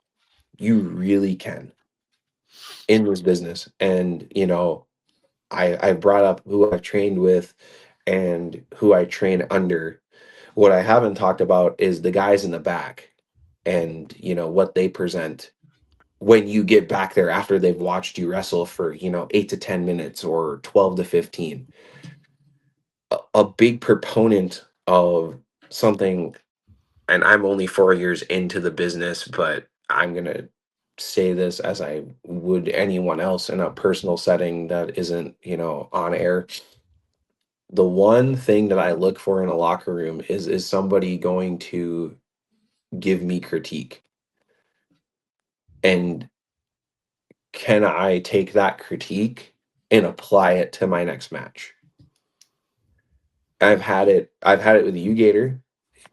You really can. in this business. And, you know, I brought up who I've trained with and who I train under. What I haven't talked about is the guys in the back and, you know, what they present when you get back there after they've watched you wrestle for, you know, 8 to 10 minutes or 12 to 15. A big proponent of something, and I'm only 4 years into the business, but I'm going to say this as I would anyone else in a personal setting that isn't, you know, on air. The one thing that I look for in a locker room is somebody going to give me critique, and can I take that critique and apply it to my next match? I've had it with you, Gator,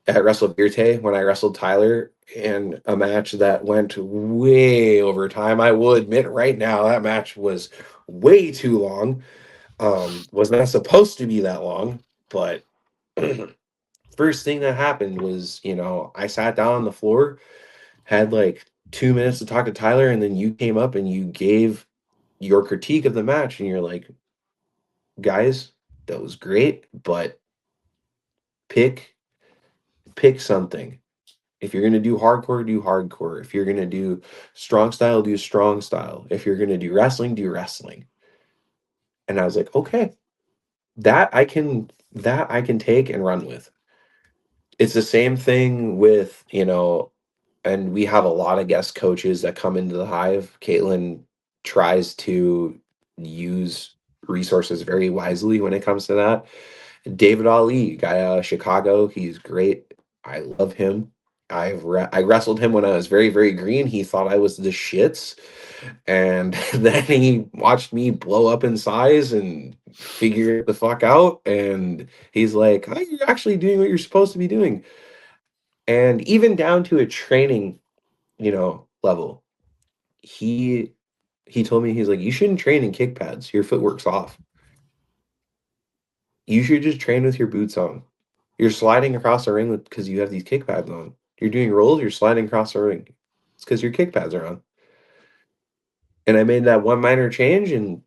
at Wrestle Birte when I wrestled Tyler in a match that went way over time. I will admit right now that match was way too long. Was not supposed to be that long, but first thing that happened was, you know, I sat down on the floor, had like 2 minutes to talk to Tyler, and then you came up and you gave your critique of the match, and you're like, guys, that was great, but pick something. If you're gonna do hardcore, do hardcore. If you're gonna do strong style, do strong style. If you're gonna do wrestling, do wrestling. And I was like, okay, that I can take and run with. It's the same thing with, you know, and we have a lot of guest coaches that come into the hive. Caitlin tries to use resources very wisely when it comes to that. David Ali, guy out of Chicago, he's great. I love him. I wrestled him when I was very, very green. He thought I was the shits, and then he watched me blow up in size and figure it the fuck out. And he's like, "Oh, you're actually doing what you're supposed to be doing." And even down to a training, you know, level, he he told me, he's like, "You shouldn't train in kick pads. Your footwork's off. You should just train with your boots on. You're sliding across the ring because you have these kick pads on. You're doing rolls, you're sliding across the ring. It's because your kick pads are on." And I made that one minor change, and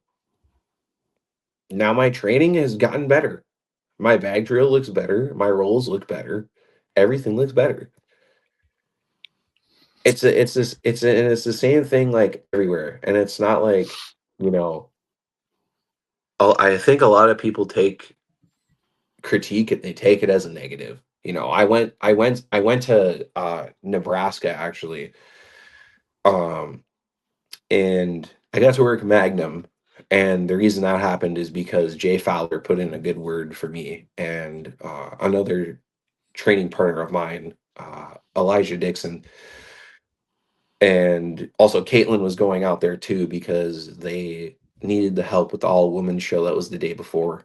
now my training has gotten better. My bag drill looks better. My rolls look better. Everything looks better. And it's the same thing like everywhere. And it's not like, you know, I think a lot of people take critique it, they take it as a negative. You know, I went to Nebraska actually. Um and I got to work Magnum. And the reason that happened is because Jay Fowler put in a good word for me, and another training partner of mine, Elijah Dixon, and also Caitlin was going out there too because they needed the help with the all woman show that was the day before,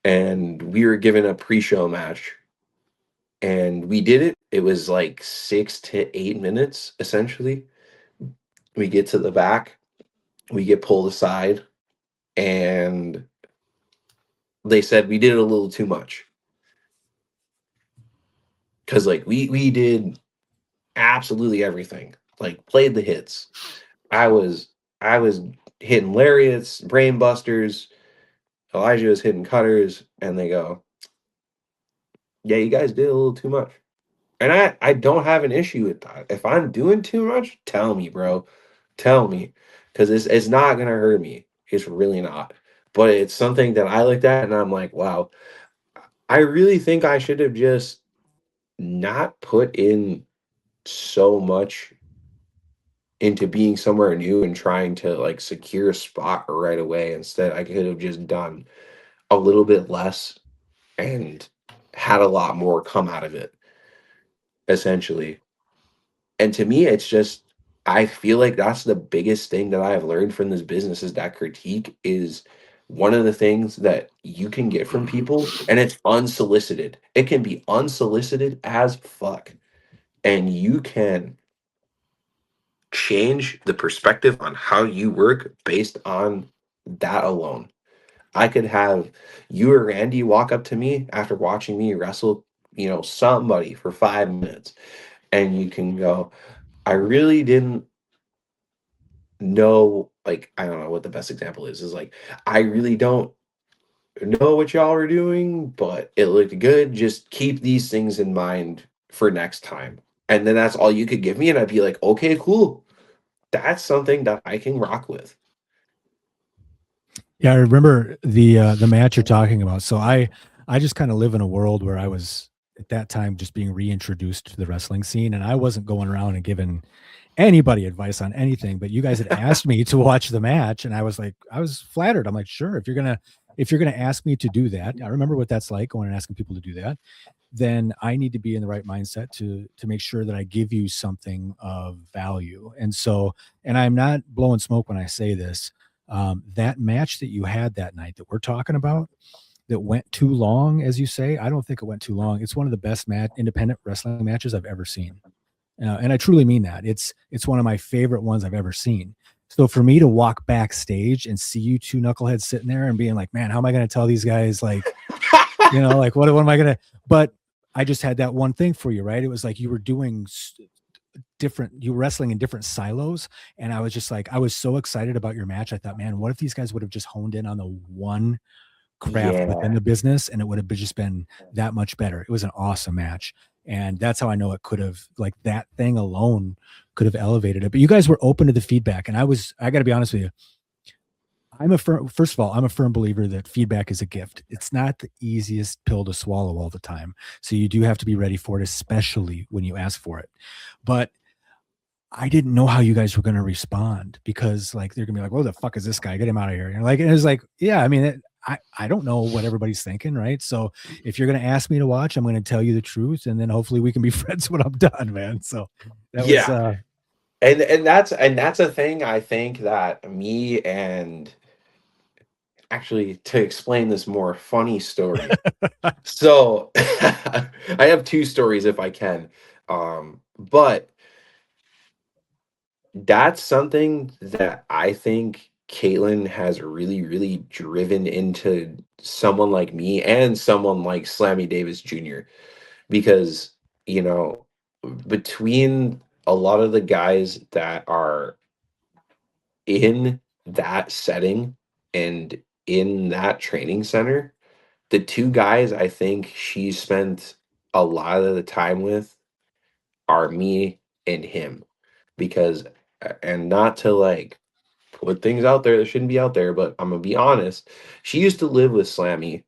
and we were given a pre-show match, and we did it. It was like 6 to 8 minutes essentially. We get to the back, we get pulled aside, and they said we did it a little too much because like we did absolutely everything, like played the hits. I was hitting lariats, brain busters. Elijah was hitting cutters, and they go, yeah, you guys did a little too much. And I don't have an issue with that. If I'm doing too much, tell me, bro. Tell me. Because it's not gonna hurt me. It's really not. But it's something that I looked at and I'm like, wow, I really think I should have just not put in so much into being somewhere new and trying to like secure a spot right away. Instead, I could have just done a little bit less and had a lot more come out of it, essentially. And to me, it's just, I feel like that's the biggest thing that I have learned from this business is that critique is one of the things that you can get from people, and it's unsolicited. It can be unsolicited as fuck. And you can change the perspective on how you work based on that alone. I could have you or Randy walk up to me after watching me wrestle, you know, somebody for 5 minutes, and you can go, I really didn't know, like, I don't know what the best example is like, I really don't know what y'all are doing, but it looked good. Just keep these things in mind for next time. And then that's all you could give me. And I'd be like, okay, cool. That's something that I can rock with. Yeah, I remember the match you're talking about. So I just kind of live in a world where I was at that time just being reintroduced to the wrestling scene, and I wasn't going around and giving anybody advice on anything. But you guys had asked me to watch the match, and I was flattered. I'm like, sure, if you're gonna ask me to do that, I remember what that's like, going and asking people to do that. Then I need to be in the right mindset to make sure that I give you something of value. And so, and I'm not blowing smoke when I say this. That match that you had that night that we're talking about, that went too long, as you say, I don't think it went too long. It's one of the best independent wrestling matches I've ever seen, and I truly mean that. It's one of my favorite ones I've ever seen. So for me to walk backstage and see you two knuckleheads sitting there and being like, man, how am I going to tell these guys, like, like what am I going to? But I just had that one thing for you, right? It was like you were doing you were wrestling in different silos, and I was just like, I was so excited about your match. I thought, man, what if these guys would have just honed in on the one craft within the business, and it would have just been that much better. It was an awesome match, and that's how I know it could have, like, that thing alone could have elevated it. But you guys were open to the feedback, and I got to be honest with you, first of all, I'm a firm believer that feedback is a gift. It's not the easiest pill to swallow all the time, so you do have to be ready for it, especially when you ask for it. But I didn't know how you guys were going to respond, because, like, they're gonna be like, "What the fuck is this guy? Get him out of here!" And like, it was like, yeah, I mean, I don't know what everybody's thinking, right? So if you're going to ask me to watch, I'm going to tell you the truth, and then hopefully we can be friends when I'm done, man. So that was, and that's a thing I think that me and actually, to explain this more funny story. So I have two stories if I can. But that's something that I think Caitlin has really, really driven into someone like me and someone like Slammy Davis Jr. Because, you know, between a lot of the guys that are in that setting and in that training center, the two guys I think she spent a lot of the time with are me and him. Because, and not to like put things out there that shouldn't be out there, but I'm gonna be honest, she used to live with Slammy,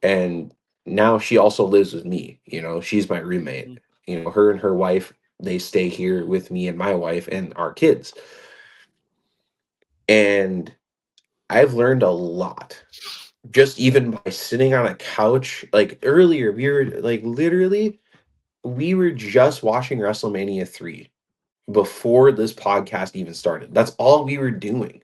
and now she also lives with me. She's my roommate. Her and her wife, they stay here with me and my wife and our kids. And I've learned a lot just even by sitting on a couch. Like earlier, we were like literally, we were just watching WrestleMania 3 before this podcast even started. That's all we were doing.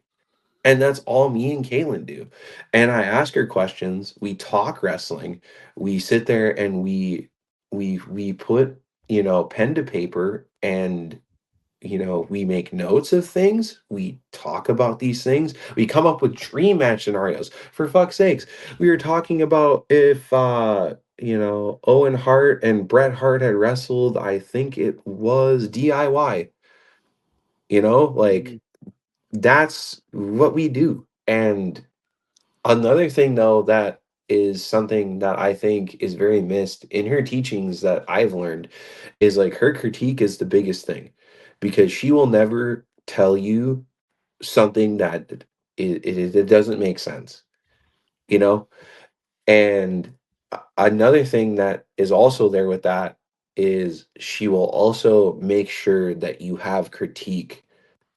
And that's all me and Kaylin do. And I ask her questions. We talk wrestling. We sit there and we put, pen to paper, and we make notes of things. We talk about these things. We come up with dream match scenarios. For fuck's sakes, we were talking about if Owen Hart and Bret Hart had wrestled, I think it was DIY. Like, that's what we do. And another thing, though, that is something that I think is very missed in her teachings that I've learned is like her critique is the biggest thing, because she will never tell you something that it doesn't make sense, you know? And another thing that is also there with that is she will also make sure that you have critique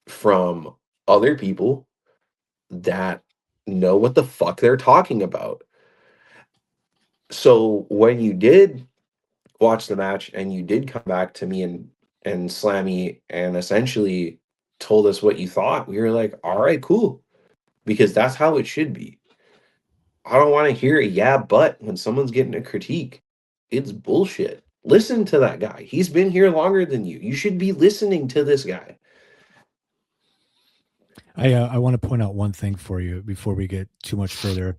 from other people that know what the fuck they're talking about. So when you did watch the match and you did come back to me and Slammy and essentially told us what you thought, we were like, all right, cool. Because that's how it should be. I don't want to hear a yeah, but when someone's getting a critique. It's bullshit. Listen to that guy. He's been here longer than you. You should be listening to this guy. I want to point out one thing for you before we get too much further.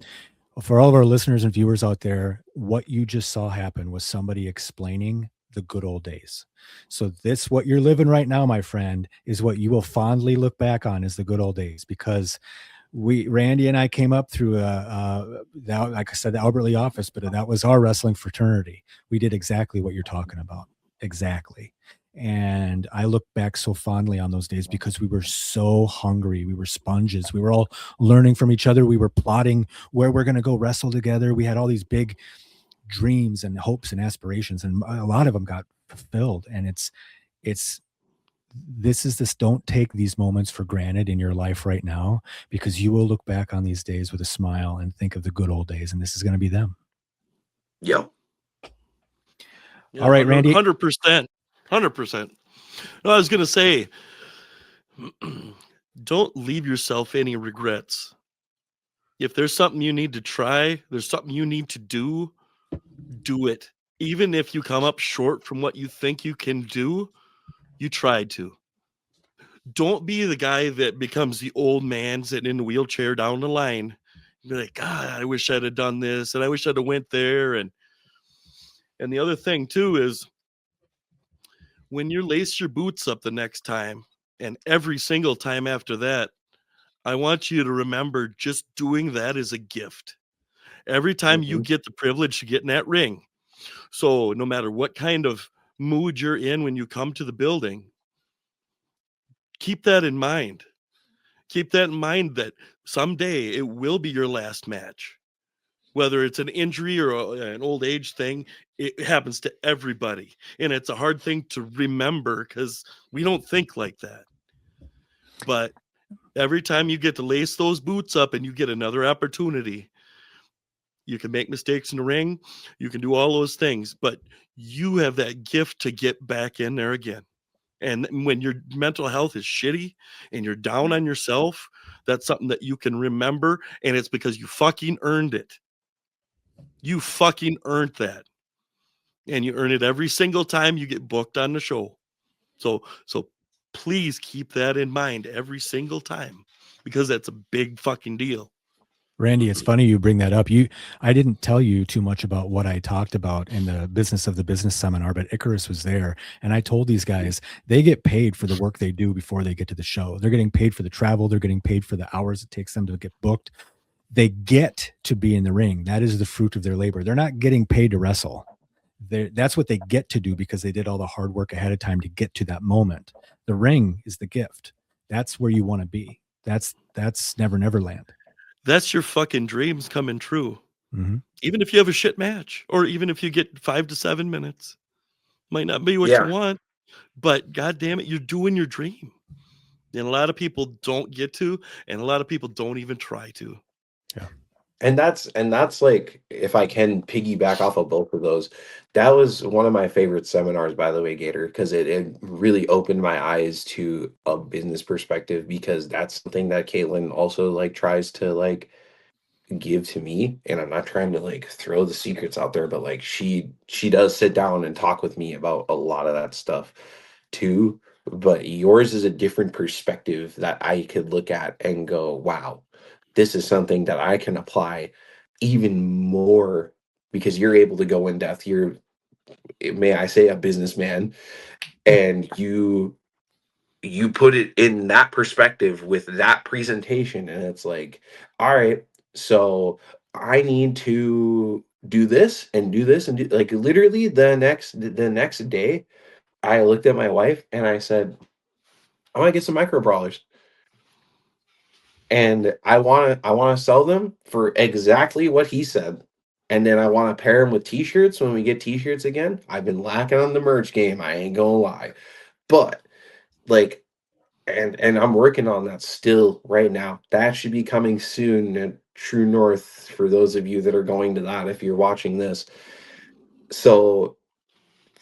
For all of our listeners and viewers out there, what you just saw happen was somebody explaining the good old days. So this, what you're living right now, my friend, is what you will fondly look back on as the good old days, because Randy and I came up through like I said, the Albert Lee office, but that was our wrestling fraternity. We did exactly what you're talking about. Exactly. And I look back so fondly on those days because we were so hungry. We were sponges. We were all learning from each other. We were plotting where we're going to go wrestle together. We had all these big dreams and hopes and aspirations, and a lot of them got fulfilled. And don't take these moments for granted in your life right now, because you will look back on these days with a smile and think of the good old days, and this is going to be them. Yep. Yeah, All right, Randy. 100%. 100%. No, I was going to say, don't leave yourself any regrets. If there's something you need to try, there's something you need to do it. Even if you come up short from what you think you can do, you tried to. Don't be the guy that becomes the old man sitting in the wheelchair down the line. Be like, God, I wish I'd have done this, and I wish I'd have went there. And the other thing too is, when you lace your boots up the next time, and every single time after that, I want you to remember just doing that is a gift. Every time you get the privilege to get in that ring. So no matter what kind of mood you're in when you come to the building, keep that in mind. Keep that in mind that someday it will be your last match. Whether it's an injury or an old age thing, it happens to everybody. And it's a hard thing to remember because we don't think like that. But every time you get to lace those boots up and you get another opportunity, you can make mistakes in the ring, you can do all those things, but you have that gift to get back in there again. And when your mental health is shitty and you're down on yourself, that's something that you can remember, and it's because you fucking earned it. You fucking earned that. And you earn it every single time you get booked on the show. So please keep that in mind every single time, because that's a big fucking deal. Randy, it's funny you bring that up. I didn't tell you too much about what I talked about in the Business of the Business seminar, but Icarus was there. And I told these guys, they get paid for the work they do before they get to the show. They're getting paid for the travel. They're getting paid for the hours it takes them to get booked. They get to be in the ring. That is the fruit of their labor. They're not getting paid to wrestle. That's what they get to do because they did all the hard work ahead of time to get to that moment. The ring is the gift. That's where you want to be. That's Never Land. That's your fucking dreams coming true. Mm-hmm. Even if you have a shit match, or even if you get 5 to 7 minutes, might not be what you want, but God damn it, you're doing your dream. And a lot of people don't get to, and a lot of people don't even try to. Yeah. And that's like, if I can piggyback off of both of those, that was one of my favorite seminars, by the way, Gator, because it really opened my eyes to a business perspective, because that's something that Caitlin also like tries to like give to me. And I'm not trying to like throw the secrets out there, but like she does sit down and talk with me about a lot of that stuff too. But yours is a different perspective that I could look at and go, wow, this is something that I can apply even more, because you're able to go in depth. You're, may I say, a businessman, and you put it in that perspective with that presentation, and it's like, all right, so I need to do this and do this and do, like, literally the next day I looked at my wife and I said, I want to get some micro brawlers, and I want to sell them for exactly what he said. And then I want to pair them with t-shirts when we get t-shirts again. I've been lacking on the merch game, I ain't gonna lie. But like, and I'm working on that still right now. That should be coming soon at True North, for those of you that are going to that, if you're watching this. So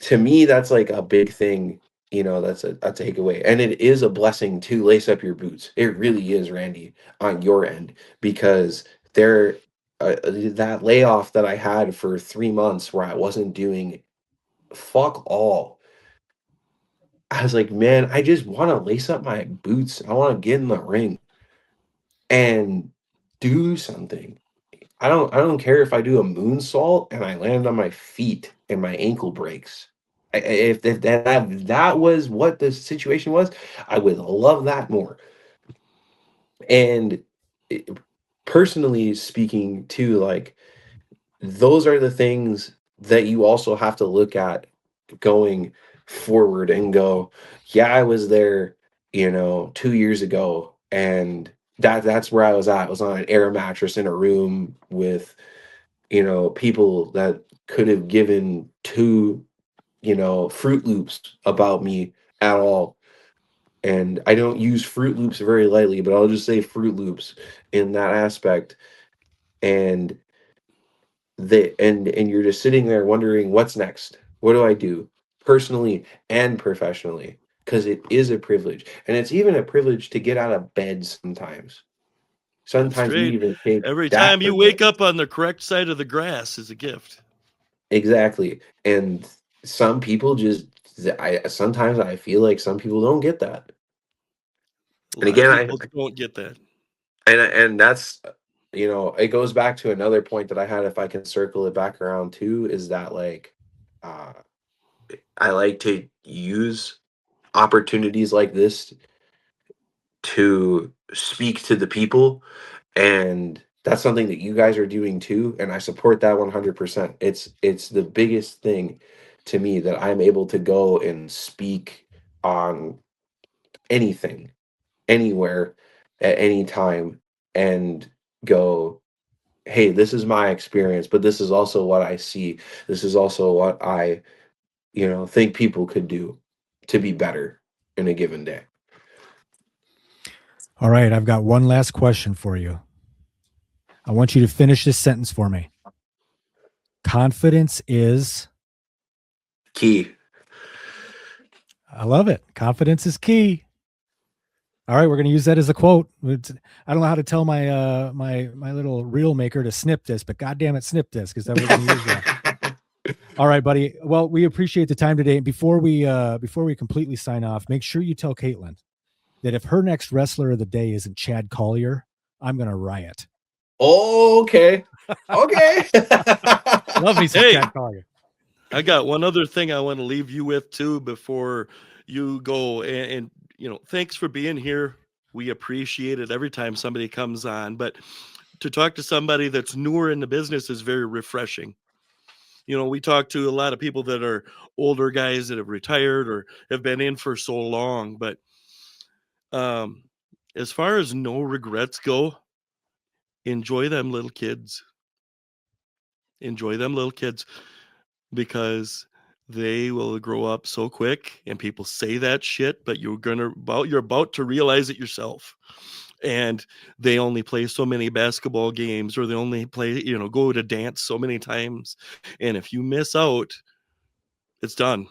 to me, that's like a big thing, that's a takeaway. And it is a blessing to lace up your boots. It really is, Randy, on your end, because there, that layoff that I had for 3 months where I wasn't doing fuck all, I was like, man, I just want to lace up my boots. I want to get in the ring and do something. I don't care if I do a moonsault and I land on my feet and my ankle breaks. If that was what the situation was, I would love that more. And personally speaking, too, like those are the things that you also have to look at going forward and go, yeah, I was there, 2 years ago, and that's where I was at. I was on an air mattress in a room with, people that could have given two, Fruit Loops about me at all. And I don't use Fruit Loops very lightly, but I'll just say Fruit Loops in that aspect. And and you're just sitting there wondering what's next. What do I do personally and professionally? Because it is a privilege, and it's even a privilege to get out of bed sometimes. That's Sometimes we great. even take Every that time for you wake granted. up on the correct side of the grass is a gift. Exactly. And some people just I sometimes I feel like some people don't get that. A And lot of again, people don't get that. and that's it goes back to another point that I had, if I can circle it back around too, is that like uh I like to use opportunities like this to speak to the people, and that's something that you guys are doing too, and I support that 100%. It's the biggest thing to me that I'm able to go and speak on anything, anywhere, at any time, and go, hey, this is my experience, but this is also what I see. This is also what I, think people could do to be better in a given day. All right, I've got one last question for you. I want you to finish this sentence for me. Confidence is. Key. I love it. Confidence is key. All right, we're going to use that as a quote. I don't know how to tell my my little reel maker to snip this, but goddamn it, snip this, because we're going to use that. All right, buddy. Well, we appreciate the time today. Before we completely sign off, make sure you tell Caitlin that if her next wrestler of the day isn't Chad Collier, I'm going to riot. Okay. Okay. Love me some Hey, Chad Collier. I got one other thing I want to leave you with too before you go. And thanks for being here. We appreciate it every time somebody comes on. But to talk to somebody that's newer in the business is very refreshing. We talk to a lot of people that are older guys that have retired or have been in for so long. But as far as no regrets go, enjoy them little kids. Enjoy them little kids, because they will grow up so quick, and people say that shit, but you're about to realize it yourself. And they only play so many basketball games, or they only play, go to dance so many times. And if you miss out, it's done.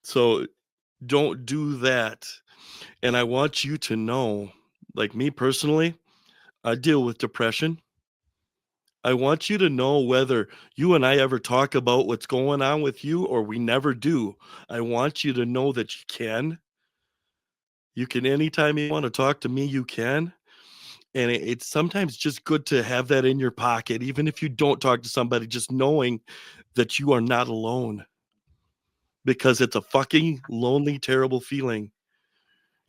So don't do that. And I want you to know, like me personally, I deal with depression. I want you to know, whether you and I ever talk about what's going on with you or we never do, I want you to know that you can. You can, anytime you want to talk to me, you can. And it's sometimes just good to have that in your pocket, even if you don't talk to somebody, just knowing that you are not alone, because it's a fucking lonely, terrible feeling.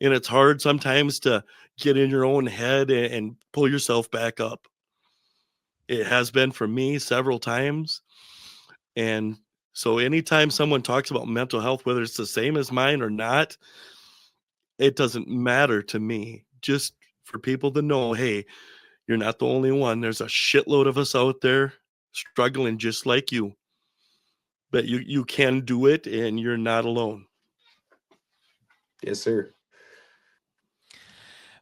And it's hard sometimes to get in your own head and pull yourself back up. It has been for me several times. And so anytime someone talks about mental health, whether it's the same as mine or not, it doesn't matter to me. Just for people to know, hey, you're not the only one. There's a shitload of us out there struggling just like you. But you can do it, and you're not alone. Yes, sir.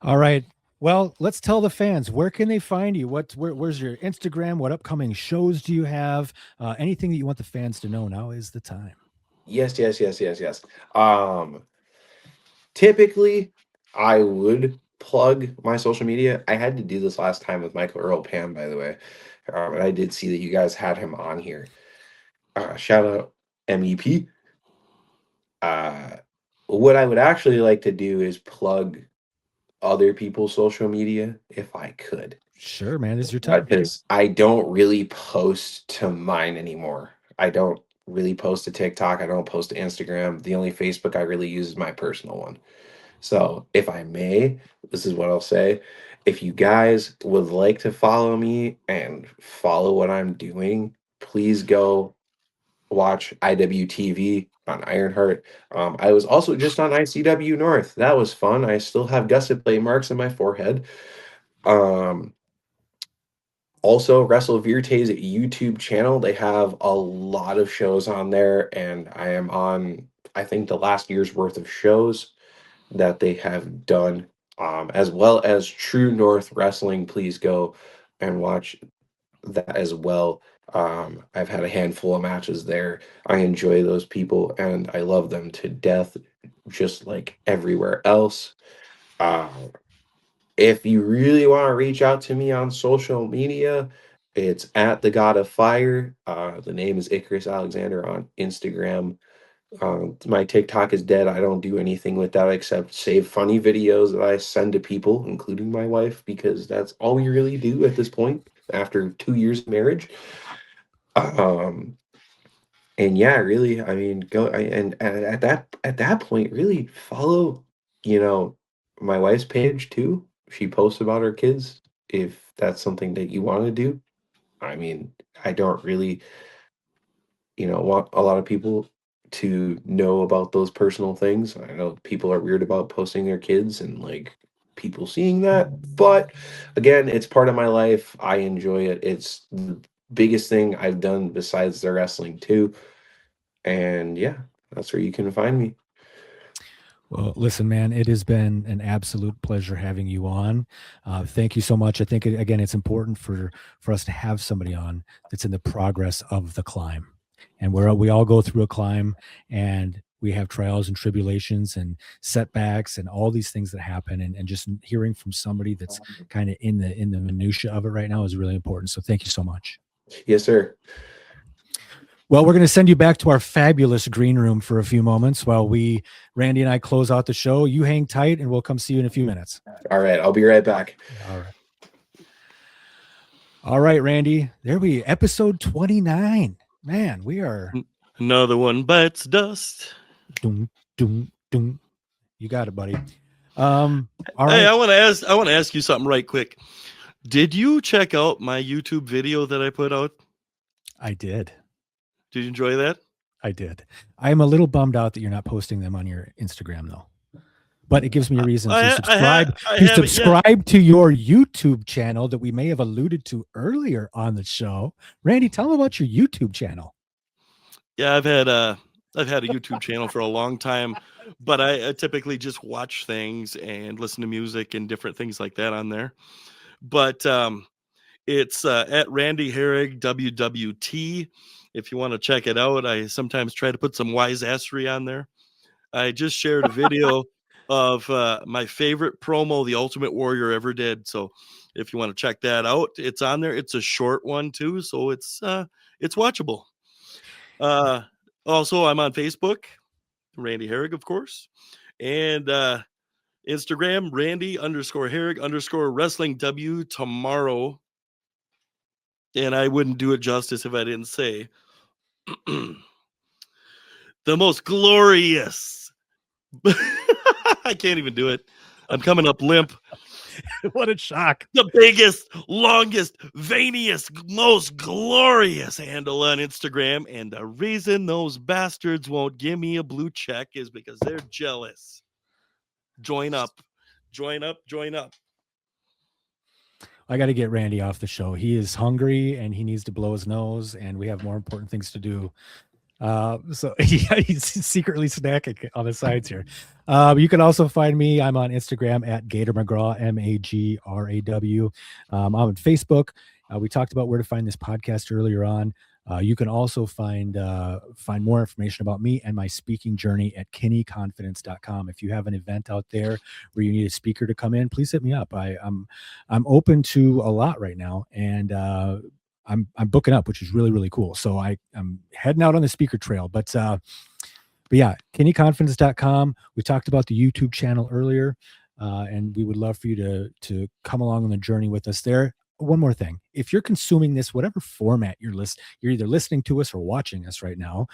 All right. Well, let's tell the fans, where can they find you? Where's your Instagram? What upcoming shows do you have? Anything that you want the fans to know, now is the time. Yes, yes, yes, yes, yes. Typically, I would plug my social media. I had to do this last time with Michael Earl Pam, by the way. And I did see that you guys had him on here. Shout out MEP. Uh, what I would actually like to do is plug other people's social media if I could. Sure, man. This is your time. Because I don't really post to mine anymore. I don't really post to TikTok. I don't post to Instagram. The only Facebook I really use is my personal one. So if I may, this is what I'll say. If you guys would like to follow me and follow what I'm doing, please go watch IWTV on Ironheart. I was also just on ICW North. That was fun. I still have gusset plate marks on my forehead. Um, Also, Wrestle Virte's YouTube channel. They have a lot of shows on there, and I am on, I think, the last year's worth of shows that they have done, as well as True North Wrestling. Please go and watch that as well. I've had a handful of matches there. I enjoy those people, and I love them to death, just like everywhere else. Uh, if you really want to reach out to me on social media, it's at the God of Fire. The name is Icarus Alexander on Instagram. My TikTok is dead. I don't do anything with that except save funny videos that I send to people, including my wife, because that's all we really do at this point after 2 years of marriage. Um, and yeah, really, I mean, and at that point, really follow, you know, my wife's page too. She posts about her kids if that's something that you want to do. I mean, I don't really, want a lot of people to know about those personal things. I know people are weird about posting their kids and like people seeing that, but again, it's part of my life. I enjoy it. It's the biggest thing I've done besides the wrestling too. And yeah, that's where you can find me. Well, listen, man, it has been an absolute pleasure having you on. Thank you so much. I think, again, it's important for us to have somebody on that's in the progress of the climb. And we all go through a climb, and we have trials and tribulations and setbacks and all these things that happen. And just hearing from somebody that's kind of in the minutia of it right now is really important. So thank you so much. Yes, sir. Well, we're going to send you back to our fabulous green room for a few moments while Randy and I close out the show. You hang tight, and we'll come see you in a few minutes. All right. I'll be right back. All right. All right, Randy. There episode 29. Man, we are. Another one bites dust. Doom, doom, doom. You got it, buddy. All right. Hey, I want to ask you something right quick. Did you check out my YouTube video that I put out? I did. Did you enjoy that? I did. I'm a little bummed out that you're not posting them on your Instagram, though. But it gives me a reason to subscribe to your YouTube channel that we may have alluded to earlier on the show. Randy, tell them about your YouTube channel. Yeah, I've had a YouTube channel for a long time, but I typically just watch things and listen to music and different things like that on there. But it's at Randy Harig WWT. If you want to check it out, I sometimes try to put some wise-assery on there. I just shared a video of my favorite promo the Ultimate Warrior ever did. So if you want to check that out, it's on there. It's a short one too, so it's watchable. Also, I'm on Facebook, Randy Harig, of course, and Instagram, Randy_Harig_Wrestling W tomorrow. And I wouldn't do it justice if I didn't say the most glorious. I can't even do it. I'm coming up limp. What a shock. The biggest, longest, veiniest, most glorious handle on Instagram. And the reason those bastards won't give me a blue check is because they're jealous. Join up. Join up. Join up. I got to get Randy off the show. He is hungry and he needs to blow his nose, and we have more important things to do. So he's secretly snacking on the sides here. You can also find me. I'm on Instagram at Gator McGraw, MAGRAW. I'm on Facebook. We talked about where to find this podcast earlier on. You can also find more information about me and my speaking journey at KinneyConfidence.com. If you have an event out there where you need a speaker to come in, please hit me up. I'm open to a lot right now, and I'm booking up, which is really, really cool. So I'm heading out on the speaker trail, but yeah, KinneyConfidence.com. We talked about the YouTube channel earlier, and we would love for you to come along on the journey with us there. one more thing. If you're consuming this, whatever format you're either listening to us or watching us right now,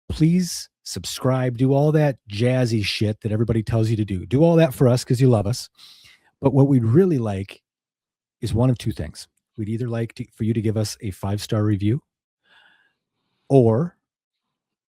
please subscribe, do all that jazzy shit that everybody tells you to do. Do all that for us because you love us. But what we'd really like is one of two things. We'd either like for you to give us a 5-star review, or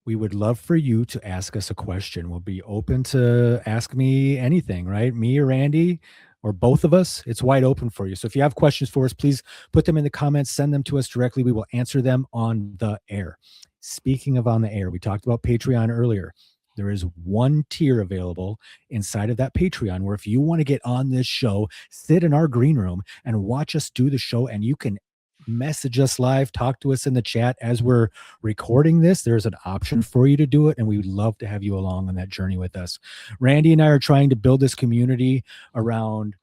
we would love for you to ask us a question. We'll be open to ask me anything, right? Me or Randy or both of us. It's wide open for you. So if you have questions for us, please put them in the comments, send them to us directly. We will answer them on the air. Speaking of on the air, we talked about Patreon earlier. There is one tier available inside of that Patreon where if you want to get on this show, sit in our green room and watch us do the show, and you can message us live, talk to us in the chat as we're recording this. There's an option for you to do it, and we would love to have you along on that journey with us. Randy and I are trying to build this community around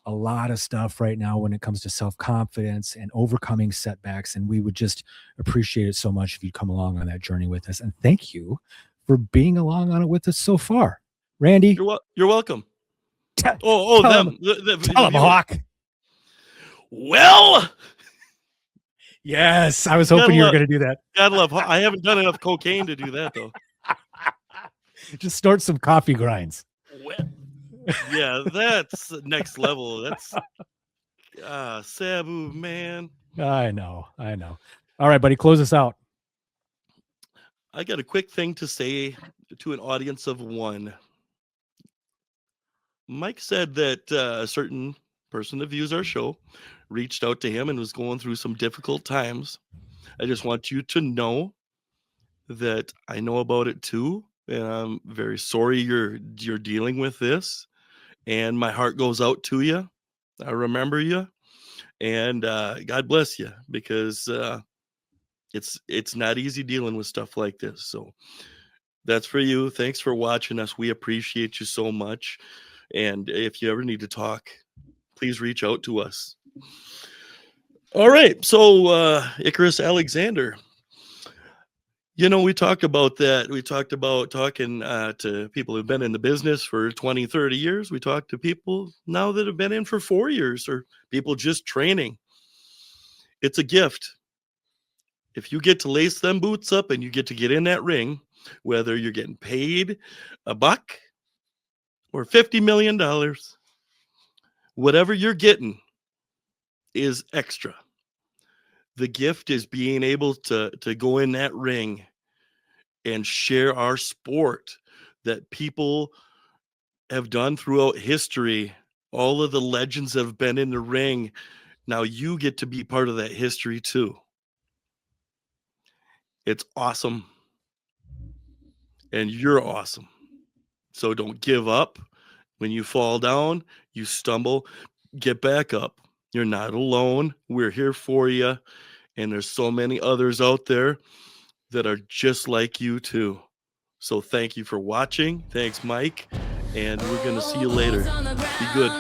a lot of stuff right now when it comes to self-confidence and overcoming setbacks, and we would just appreciate it so much if you'd come along on that journey with us. And thank you for being along on it with us so far. Randy, You're welcome. tell Them. him, Hawk. Well, Yes, I was hoping you were going to do that. gotta love. I haven't done enough cocaine to do that though. Just snort some coffee grinds. Well, yeah, that's next level. That's Sabu, man. I know. All right, buddy, close us out. I got a quick thing to say to an audience of one. Mike said that a certain person that views our show reached out to him and was going through some difficult times. I just want you to know that I know about it too, and I'm very sorry you're dealing with this. And my heart goes out to you. I remember you, and God bless you, because it's not easy dealing with stuff like this. So that's for you. Thanks for watching us. We appreciate you so much. And if you ever need to talk, please reach out to us. All right. So Icarus Alexander, we talked about that. We talked about talking to people who've been in the business for 20, 30 years. We talked to people now that have been in for 4 years, or people just training. It's a gift. If you get to lace them boots up and you get to get in that ring, whether you're getting paid $1 or $50 million, whatever you're getting is extra. The gift is being able to go in that ring and share our sport that people have done throughout history. All of the legends that have been in the ring. Now you get to be part of that history too. It's awesome. And you're awesome. So don't give up. When you fall down, you stumble, get back up. You're not alone. We're here for you. And there's so many others out there that are just like you too. So thank you for watching. Thanks, Mike. And we're going to see you later. Be good.